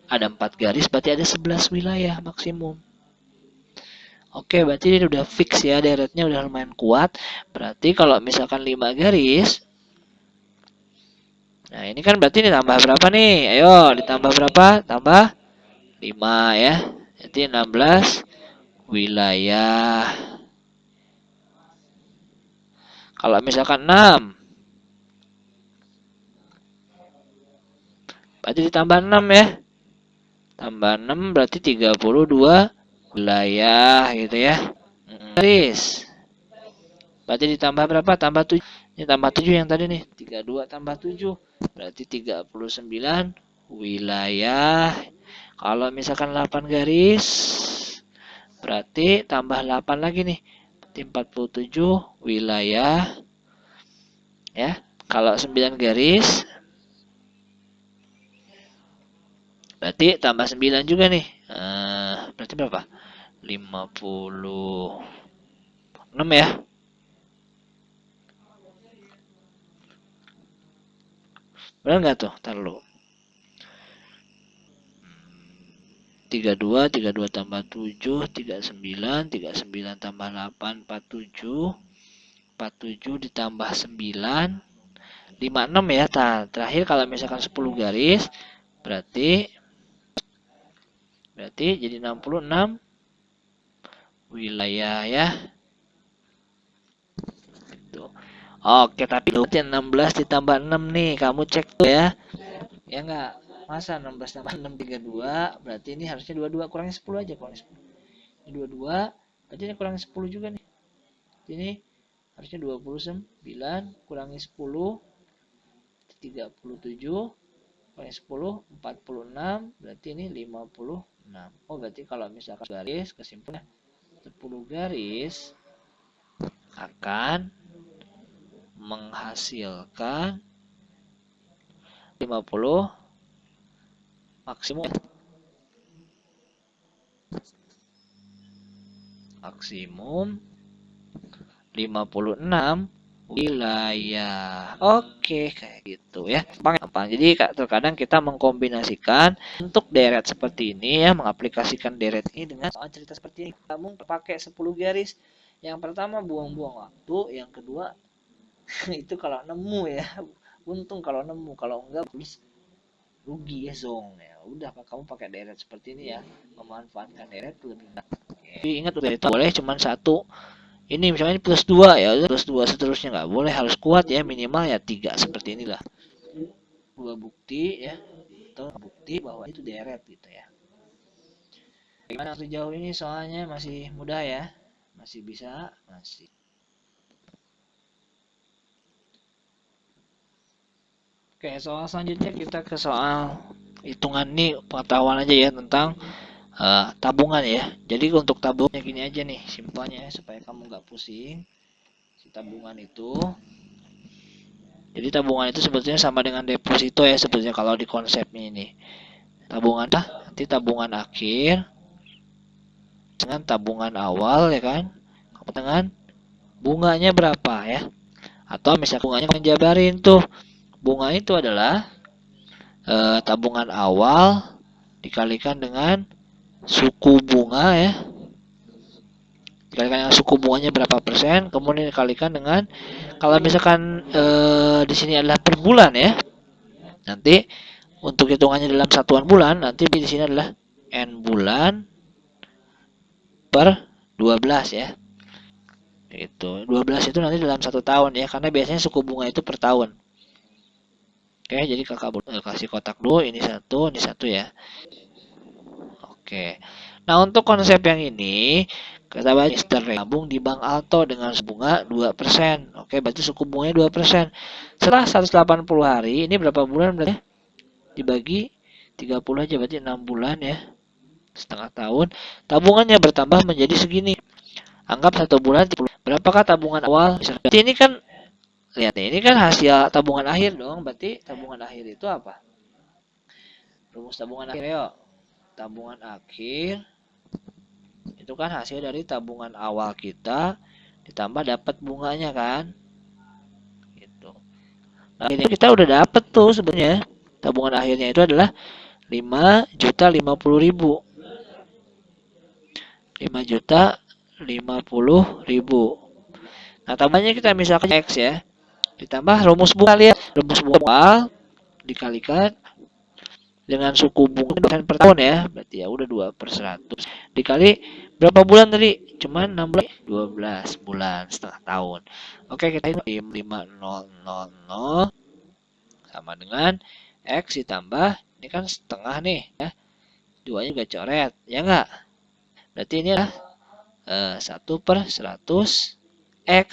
ada 4 garis berarti ada 11 wilayah maksimum. Oke, berarti ini udah fix ya, deretnya udah lumayan kuat. Berarti kalau misalkan 5 garis, nah ini kan berarti ini tambah berapa nih? Ayo, ditambah berapa? Tambah 5 ya. Jadi 16 wilayah. Kalau misalkan 6, berarti ditambah 6 ya. Tambah 6 berarti 32 wilayah gitu ya. Garis. Berarti ditambah berapa? Tambah 7. Ini tambah 7 yang tadi nih. 32 tambah 7. Berarti 39 wilayah. Kalau misalkan 8 garis. Berarti tambah 8 lagi nih. Berarti 47 wilayah. Ya. Kalau 9 garis. Berarti tambah 9 juga nih. Berarti berapa? 56 ya. Benar nggak tuh? Taruh. 32 tambah 7, 39 tambah 8, 47 ditambah 9, 56 ya. Terakhir kalau misalkan 10 garis, berarti jadi 66 wilayah ya. Oke, tapi 16 ditambah 6 nih, kamu cek tuh ya. Ya enggak? Masa 16 tambah 6 32, berarti ini harusnya 22 kurangi 10 aja, kurangi 10. Ini 22, berarti ini kurangi 10 juga nih. Ini harusnya 29 kurangi 10 37, kurangi 10 46, berarti ini 56. Oh, berarti kalau misalkan garis kesimpulannya 10 garis akan menghasilkan 50 maksimum maksimum 56 wilayah. Oke, kayak gitu ya. Gampang. Jadi terkadang kita mengkombinasikan untuk deret seperti ini ya, mengaplikasikan deret ini dengan soal cerita seperti ini. Kamu pakai 10 garis. Yang pertama buang-buang waktu, yang kedua itu kalau nemu ya. Untung kalau nemu, kalau enggak rugi ya zong ya. Udah kamu pakai deret seperti ini ya. Memanfaatkan deret lebih baik. Jadi ingat udah itu boleh cuma satu. Ini misalnya plus 2 ya, plus 2 seterusnya nggak boleh, harus kuat ya, minimal ya 3 seperti inilah. Dua bukti ya, atau bukti bahwa itu deret gitu ya. Gimana sejauh ini soalnya masih mudah ya, masih bisa, masih. Oke, soal selanjutnya kita ke soal hitungan nih, pengetahuan aja ya tentang tabungan ya. Jadi untuk tabungnya gini aja nih, simpelnya supaya kamu nggak pusing. Si tabungan itu, jadi tabungan itu sebetulnya sama dengan deposito ya sebetulnya kalau di konsepnya ini. Tabungan nanti tabungan akhir dengan tabungan awal ya kan, dengan bunganya berapa ya, atau misalnya bunganya menjabarin tuh, bunga itu adalah tabungan awal dikalikan dengan suku bunga ya, dikalikan dengan suku bunganya berapa persen, kemudian dikalikan dengan, kalau misalkan di sini adalah per bulan ya, nanti untuk hitungannya dalam satuan bulan, nanti di sini adalah n bulan per 12 ya. Itu 12 itu nanti dalam 1 tahun ya, karena biasanya suku bunga itu per tahun. Oke, jadi kakak kasih kotak dulu, ini satu ya. Oke. Nah, untuk konsep yang ini kita bahas Mister nabung di Bank Alto dengan bunga 2%. Oke, berarti suku bunganya 2%. Setelah 180 hari, ini berapa bulan berarti? Dibagi 30 aja, berarti 6 bulan ya. Setengah tahun. Tabungannya bertambah menjadi segini. Anggap 1 bulan. Berapakah tabungan awal? Berarti ini kan, lihat nih, ini kan hasil tabungan akhir dong. Berarti tabungan akhir itu apa? Rumus tabungan akhir yuk. Tabungan akhir itu kan hasil dari tabungan awal kita ditambah dapat bunganya kan. Gitu. Nah, ini kita udah dapat tuh sebenarnya. Tabungan akhirnya itu adalah 5.050.000. 5.050.000. Nah, tambahnya kita misalkan X ya. Ditambah rumus bunga, lihat. Rumus bunga dikalikan dengan suku bunga per tahun ya, berarti ya udah 2/100 dikali berapa bulan tadi, cuman 6 bulan, 12 bulan setengah tahun. Oke, kita hitung 5.000 sama dengan X ditambah, ini kan setengah nih ya, duanya juga coret ya enggak, berarti ini adalah 1/100 X.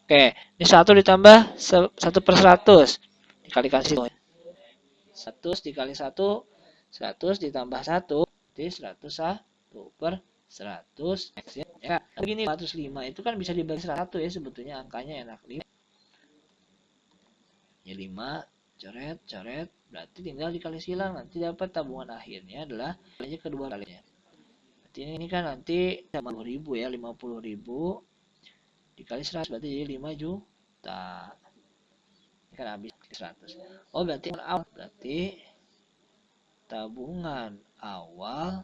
Oke, ini 1 ditambah 1/100 dikalikan situ, 100 dikali 1, 100 ditambah 1, jadi 101/100 X ya. Ya, begini 105 itu kan bisa dibagi 1 ya, sebetulnya angkanya enak. 5. Ya 5, coret, coret, berarti tinggal dikali silang, nanti dapat tabungan akhirnya adalah kalinya kedua kalinya. Berarti ini kan nanti 50.000 ya, 50.000 dikali 100 berarti jadi 5 juta. Ini kan habis 100. Oh, berarti awal, berarti tabungan awal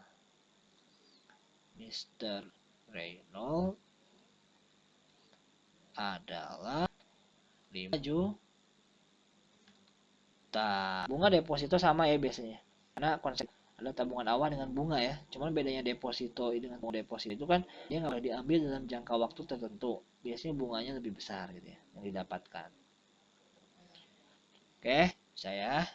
Mr. Reynolds adalah 5 juta. Bunga deposito sama ya biasanya. Karena konsep ada tabungan awal dengan bunga ya. Cuman bedanya deposito dengan bunga deposito itu kan dia nggak boleh diambil dalam jangka waktu tertentu. Biasanya bunganya lebih besar gitu ya yang didapatkan. Oke, Bisa ya.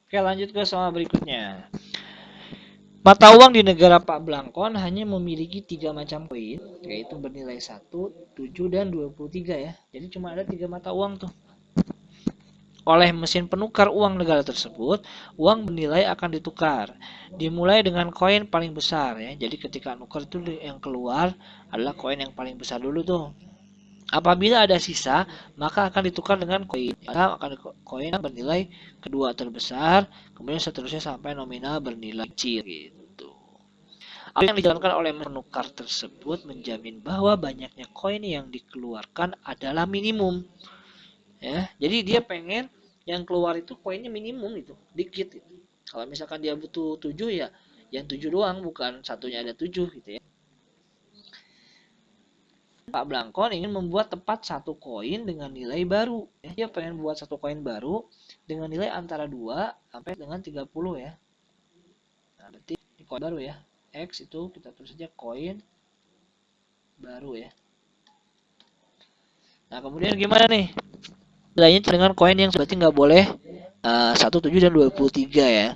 Oke, lanjut ke soal berikutnya. Mata uang di negara Pak Blangkon hanya memiliki 3 macam koin, yaitu bernilai 1, 7, dan 23 ya. Jadi cuma ada 3 mata uang tuh. Oleh mesin penukar uang negara tersebut, uang bernilai akan ditukar. Dimulai dengan koin paling besar ya. Jadi ketika nukar itu yang keluar adalah koin yang paling besar dulu tuh. Apabila ada sisa, maka akan ditukar dengan koin. Akan koin yang bernilai kedua terbesar, kemudian seterusnya sampai nominal bernilai kecil gitu. Apa yang dijalankan oleh penukar tersebut menjamin bahwa banyaknya koin yang dikeluarkan adalah minimum. Ya, jadi dia pengen yang keluar itu koinnya minimum itu, dikit gitu. Kalau misalkan dia butuh 7 ya, yang 7 doang, bukan satunya ada 7 gitu ya. Pak Blangkon ingin membuat tepat satu koin dengan nilai baru. Dia pengen buat satu koin baru dengan nilai antara 2 sampai dengan 30 ya. Nah, berarti koin baru ya. X itu kita tulis saja koin baru ya. Nah, kemudian gimana nih? Nilainya dengan koin yang berarti nggak boleh 1, 7, dan 23 ya.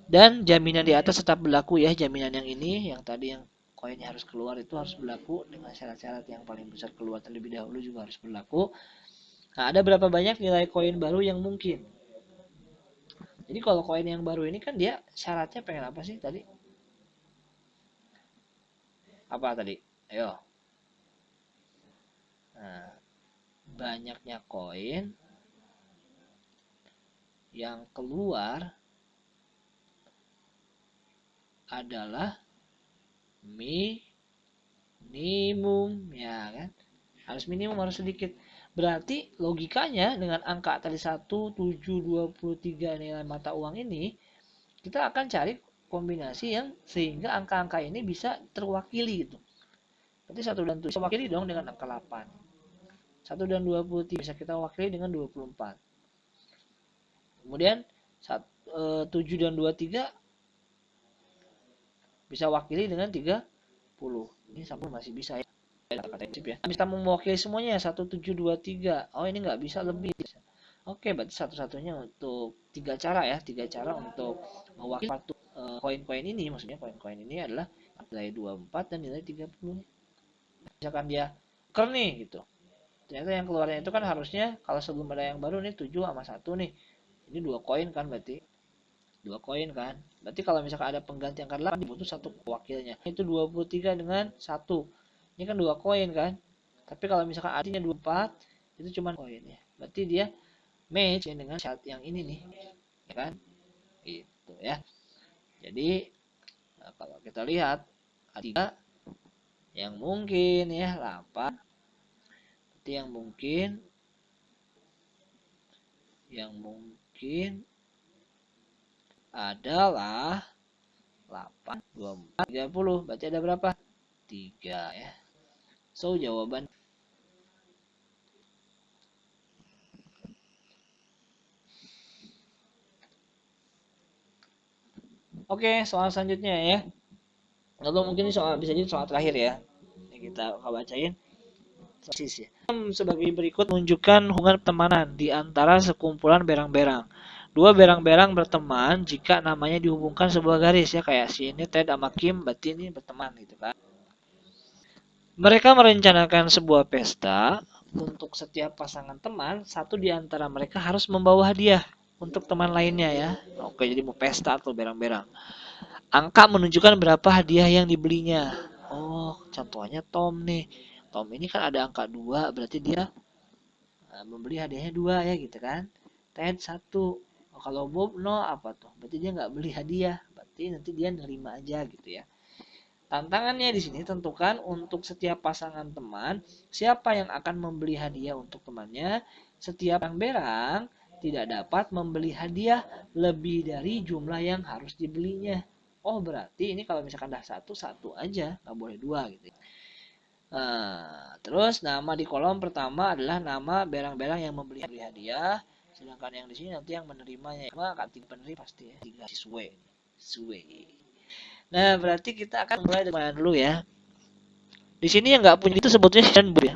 Dan jaminan di atas tetap berlaku ya. Jaminan yang ini, yang tadi yang koinnya harus keluar itu harus berlaku dengan syarat-syarat yang paling besar keluar terlebih dahulu juga harus berlaku. Nah, ada berapa banyak nilai koin baru yang mungkin? Jadi kalau koin yang baru ini kan dia syaratnya pengen apa sih tadi? Apa tadi? Ayo. Nah, banyaknya koin yang keluar adalah minimum ya kan? Harus minimum, harus sedikit. Berarti logikanya dengan angka tadi 1, 7, 23 nilai mata uang ini, kita akan cari kombinasi yang sehingga angka-angka ini bisa terwakili gitu. Berarti 1 dan 7 bisa wakili dong dengan angka 8. 1 dan 23 bisa kita wakili dengan 24. Kemudian 7 dan 23 bisa wakili dengan 30. Ini sama masih bisa ya. Ya. Bisa mewakili semuanya 1, 7, 2, 3. Oh, ini nggak bisa lebih. Oke, berarti satu-satunya untuk 3 cara ya. 3 cara untuk mewakili koin-koin ini. Maksudnya koin-koin ini adalah nilai 24 dan nilai 30. Misalkan dia tuker nih gitu. Ternyata yang keluarnya itu kan harusnya kalau sebelum ada yang baru nih 7 sama 1 nih. Ini 2 koin kan berarti. 2 koin kan. Berarti kalau misalkan ada pengganti angka 8 dibutuh satu wakilnya. Itu 23 dengan 1. Ini kan 2 koin kan. Tapi kalau misalkan artinya 24 itu cuma koin ya. Berarti dia match dengan syarat yang ini nih. Ya kan? Gitu ya. Jadi kalau kita lihat ada 3 yang mungkin ya 8. Berarti yang mungkin adalah 8, 24, 30. Berarti ada berapa? 3 ya. So, jawaban Oke, soal selanjutnya ya. Atau mungkin soal bisa jadi soal terakhir ya. Yang kita bacain. Ya. Sebagai berikut menunjukkan hubungan pertemanan di antara sekumpulan berang-berang. Dua berang-berang berteman jika namanya dihubungkan sebuah garis ya, kayak si ini Ted sama Kim berarti ini berteman gitu kan. Mereka merencanakan sebuah pesta untuk setiap pasangan teman, satu di antara mereka harus membawa hadiah untuk teman lainnya ya. Oke, jadi mau pesta atau berang-berang. Angka menunjukkan berapa hadiah yang dibelinya. Oh, contohnya Tom nih. Tom ini kan ada angka 2, berarti dia membeli hadiahnya 2 ya gitu kan. Ted 1. Oh, kalau Bob 0 apa tuh? Berarti dia nggak beli hadiah. Berarti nanti dia nerima aja gitu ya. Tantangannya di sini tentukan untuk setiap pasangan teman, siapa yang akan membeli hadiah untuk temannya. Setiap berang tidak dapat membeli hadiah lebih dari jumlah yang harus dibelinya. Oh, berarti ini kalau misalkan dah satu aja, nggak boleh 2 gitu. Nah, terus nama di kolom pertama adalah nama berang-berang yang membeli hadiah, sedangkan yang di sini nanti yang menerimanya. Maka tiga penerima pasti ya, 3 siswe. Nah, berarti kita akan mulai dari mana dulu ya? Di sini yang nggak punya itu sebetulnya si Bob ya.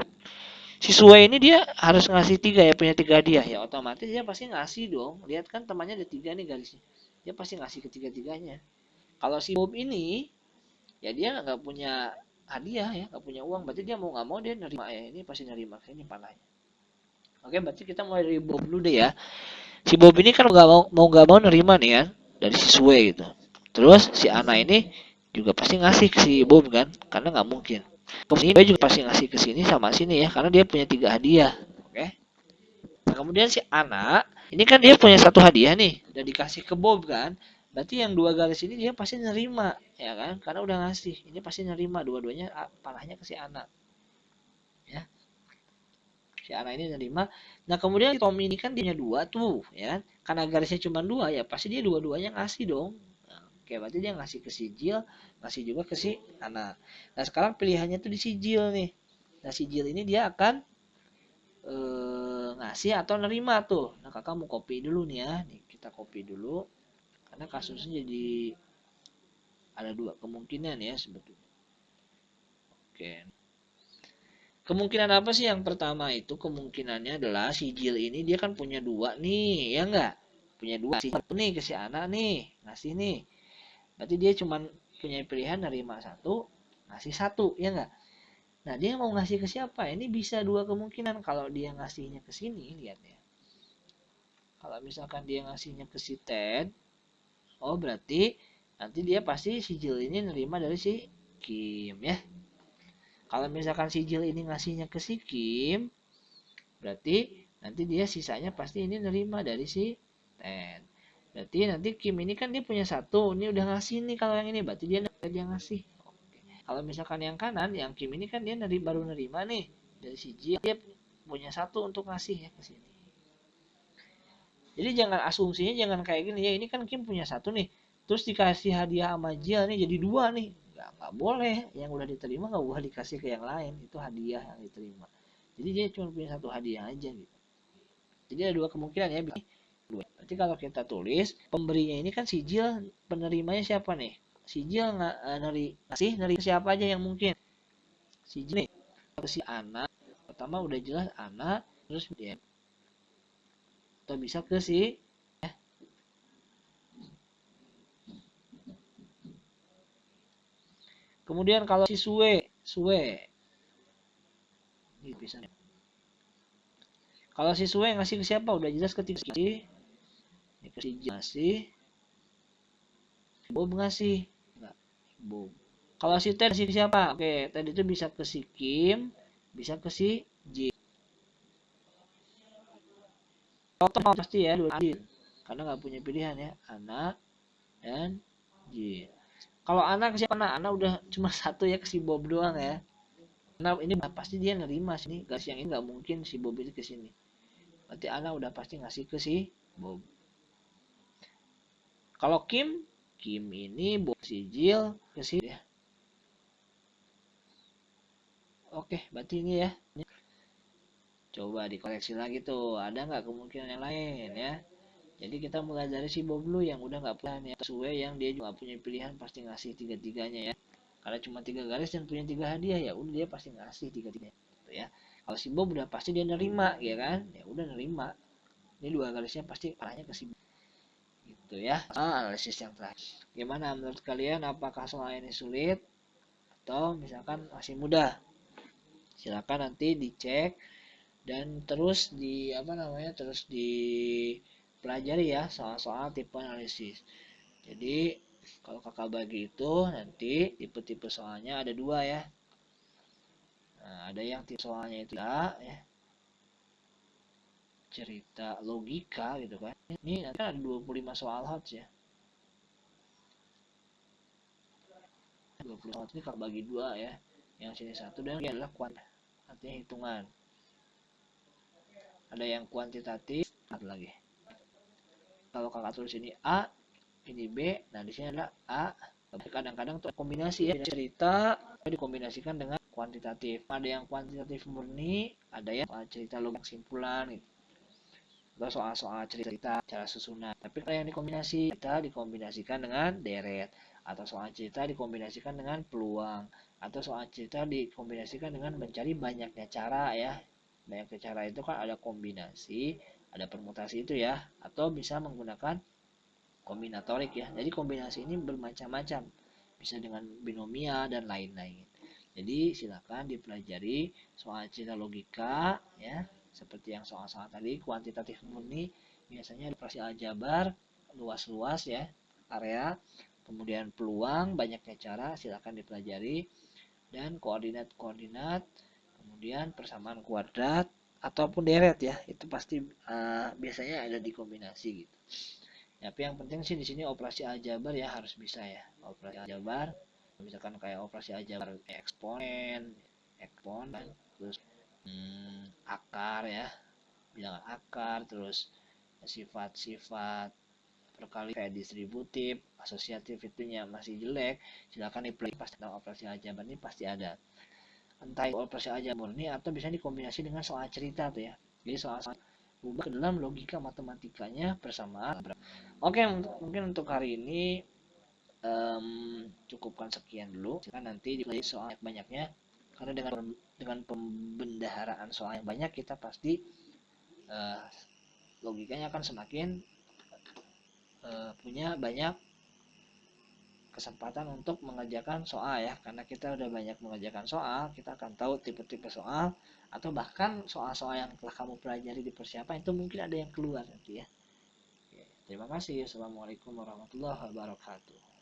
Si Sue ini dia harus ngasih 3 ya, punya 3 hadiah ya, otomatis dia pasti ngasih dong. Lihat kan temannya ada 3 nih garisnya, dia pasti ngasih ketiga-tiganya. Kalau si Bob ini ya dia nggak punya hadiah ya, nggak punya uang, berarti dia mau nggak mau dia nerima ya, ini pasti nerima, ini panahnya. Oke, berarti kita mulai dari Bob dulu deh ya. Si Bob ini kan nggak mau nerima nih kan dari si Sue gitu. Terus si Ana ini juga pasti ngasih ke si Bob kan, karena nggak mungkin. Kemudian dia juga pasti ngasih ke sini sama sini ya, karena dia punya 3 hadiah. Oke. Nah, kemudian si Ana ini kan dia punya 1 hadiah nih, udah dikasih ke Bob kan. Berarti yang 2 garis ini dia pasti nerima, ya kan? Karena udah ngasih. Ini pasti nerima dua-duanya, panahnya ke si Ana. Ya. Si Ana ini nerima. Nah, kemudian si Tommy ini kan dia punya 2 tuh, ya. Karena garisnya cuma 2 ya, pasti dia dua-duanya ngasih dong. Nah, oke, berarti dia ngasih ke si Jill, ngasih juga ke si Ana. Nah, sekarang pilihannya tuh di si Jill nih. Nah, si Jill ini dia akan ngasih atau nerima tuh. Nah, kakak mau copy dulu nih ya. Nih, kita copy dulu. Karena kasusnya jadi ada 2 kemungkinan ya sebetulnya. Oke. Kemungkinan apa sih? Yang pertama itu kemungkinannya adalah si Jill ini dia kan punya 2 nih, ya enggak? Punya 2, si satu nih ke si Ana nih, ngasih nih. Berarti dia cuma punya pilihan nerima 1, ngasih 1, ya enggak? Nah, dia mau ngasih ke siapa? Ini bisa 2 kemungkinan. Kalau dia ngasihnya ke sini, lihat ya. Kalau misalkan dia ngasihnya ke si Ted, oh berarti nanti dia pasti si Jill ini nerima dari si Kim ya. Kalau misalkan si Jill ini ngasihnya ke si Kim, berarti nanti dia sisanya pasti ini nerima dari si Ted. Berarti nanti Kim ini kan dia punya 1, ini udah ngasih nih, kalau yang ini berarti dia ngasih. Oke. Kalau misalkan yang kanan, yang Kim ini kan dia baru nerima nih dari si Jill, dia punya 1 untuk ngasih ya ke sini. Jadi jangan asumsinya jangan kayak gini ya, ini kan Kim punya 1 nih, terus dikasih hadiah sama Jill nih jadi 2 nih. Nggak boleh, yang udah diterima nggak boleh dikasih ke yang lain, itu hadiah yang diterima. Jadi dia cuma punya 1 hadiah aja gitu. Jadi ada 2 kemungkinan ya. Berarti kalau kita tulis pemberinya ini kan si Jill, penerimanya siapa nih? Si Jill ngasih siapa aja yang mungkin? Si Jill nih, atau si Ana. Pertama udah jelas Ana, terus dia atau bisa ke si kemudian kalau si Sue ini bisa nih. Kalau si Sue ngasih ke siapa? Udah jelas ketika si ngasih, Bob ngasih. Enggak, Bob. Kalau si Ted ngasih ke siapa? Oke, Ted itu bisa ke si Kim, bisa ke si Jin. Kalau pasti ya dua Jin. Karena nggak punya pilihan ya, Ana dan Jin. Kalau Ana ke siapa? Ana udah cuma 1 ya, ke si Bob doang ya. Nah, ini pasti dia nerima sini. Garis yang ini nggak mungkin si Bob itu ke sini. Berarti Ana udah pasti ngasih ke si Bob. Kalau Kim ini Bob si Jill ke si ya. Oke, berarti ini ya. Coba dikoreksi lagi tuh, ada nggak kemungkinan yang lain ya? Jadi kita mulai dari si Bob dulu yang udah nggak punya ya. Sesuai yang dia juga punya pilihan pasti ngasih 3-3-nya ya. Karena cuma 3 garis dan punya 3 hadiah ya udah dia pasti ngasih 3-3-nya gitu ya. Kalau si Bob udah pasti dia nerima ya kan? Ya udah nerima. Ini 2 garisnya pasti arahnya ke si Bob. Gitu ya. Analisis yang terakhir. Gimana menurut kalian, apakah soal ini sulit atau misalkan masih mudah? Silakan nanti dicek dan terus terus dipelajari ya soal-soal tipe analisis. Jadi kalau kakak bagi itu nanti tipe-tipe soalnya ada 2 ya. Nah, ada yang tipe soalnya itu ya, cerita logika gitu kan. Ini nanti ada 25 soal hot ya. 20 soal ini kakak bagi 2 ya. Yang sini 1 dan ini adalah artinya hitungan. Ada yang kuantitatif, ada lagi. Kalau kakak tulis ini A, ini B, nah di sini adalah A. Kadang-kadang tuh kombinasi ya, cerita dikombinasikan dengan kuantitatif. Ada yang kuantitatif murni, ada yang cerita logik simpulan gitu. atau soal-soal cerita cara susunan. Tapi kalau yang dikombinasi, kita dikombinasikan dengan deret, atau soal cerita dikombinasikan dengan peluang, atau soal cerita dikombinasikan dengan mencari banyaknya cara ya. Banyaknya cara itu kan ada kombinasi, ada permutasi itu ya, atau bisa menggunakan kombinatorik ya. Jadi kombinasi ini bermacam-macam, bisa dengan binomial dan lain-lain. Jadi silakan dipelajari soal cerita logika ya, seperti yang soal-soal tadi kuantitatif murni, biasanya operasi aljabar luas-luas ya area, kemudian peluang banyaknya cara silakan dipelajari, dan koordinat-koordinat, kemudian persamaan kuadrat ataupun deret ya, itu pasti biasanya ada di kombinasi gitu. Tapi yang penting sih di sini operasi aljabar ya harus bisa ya. Operasi aljabar misalkan kayak operasi aljabar eksponen, eksponen, terus akar ya, bilangan akar, terus sifat-sifat perkali kayak distributif, asosiatif itunya masih jelek, silakan dipelajari pasti tentang operasi aljabar ini pasti ada. Entah itu operasi aljabar murni atau bisa dikombinasi dengan soal cerita tuh ya. Jadi soal-soal ubah ke dalam logika matematikanya persamaan. Oke, mungkin untuk hari ini cukupkan sekian dulu. Silakan nanti dipelajari soal banyaknya, karena dengan pembendaharaan soal yang banyak kita pasti logikanya akan semakin punya banyak kesempatan untuk mengerjakan soal ya, karena kita udah banyak mengerjakan soal, kita akan tahu tipe-tipe soal, atau bahkan soal-soal yang telah kamu pelajari di persiapan itu mungkin ada yang keluar nanti ya. Oke, terima kasih. Assalamualaikum warahmatullahi wabarakatuh.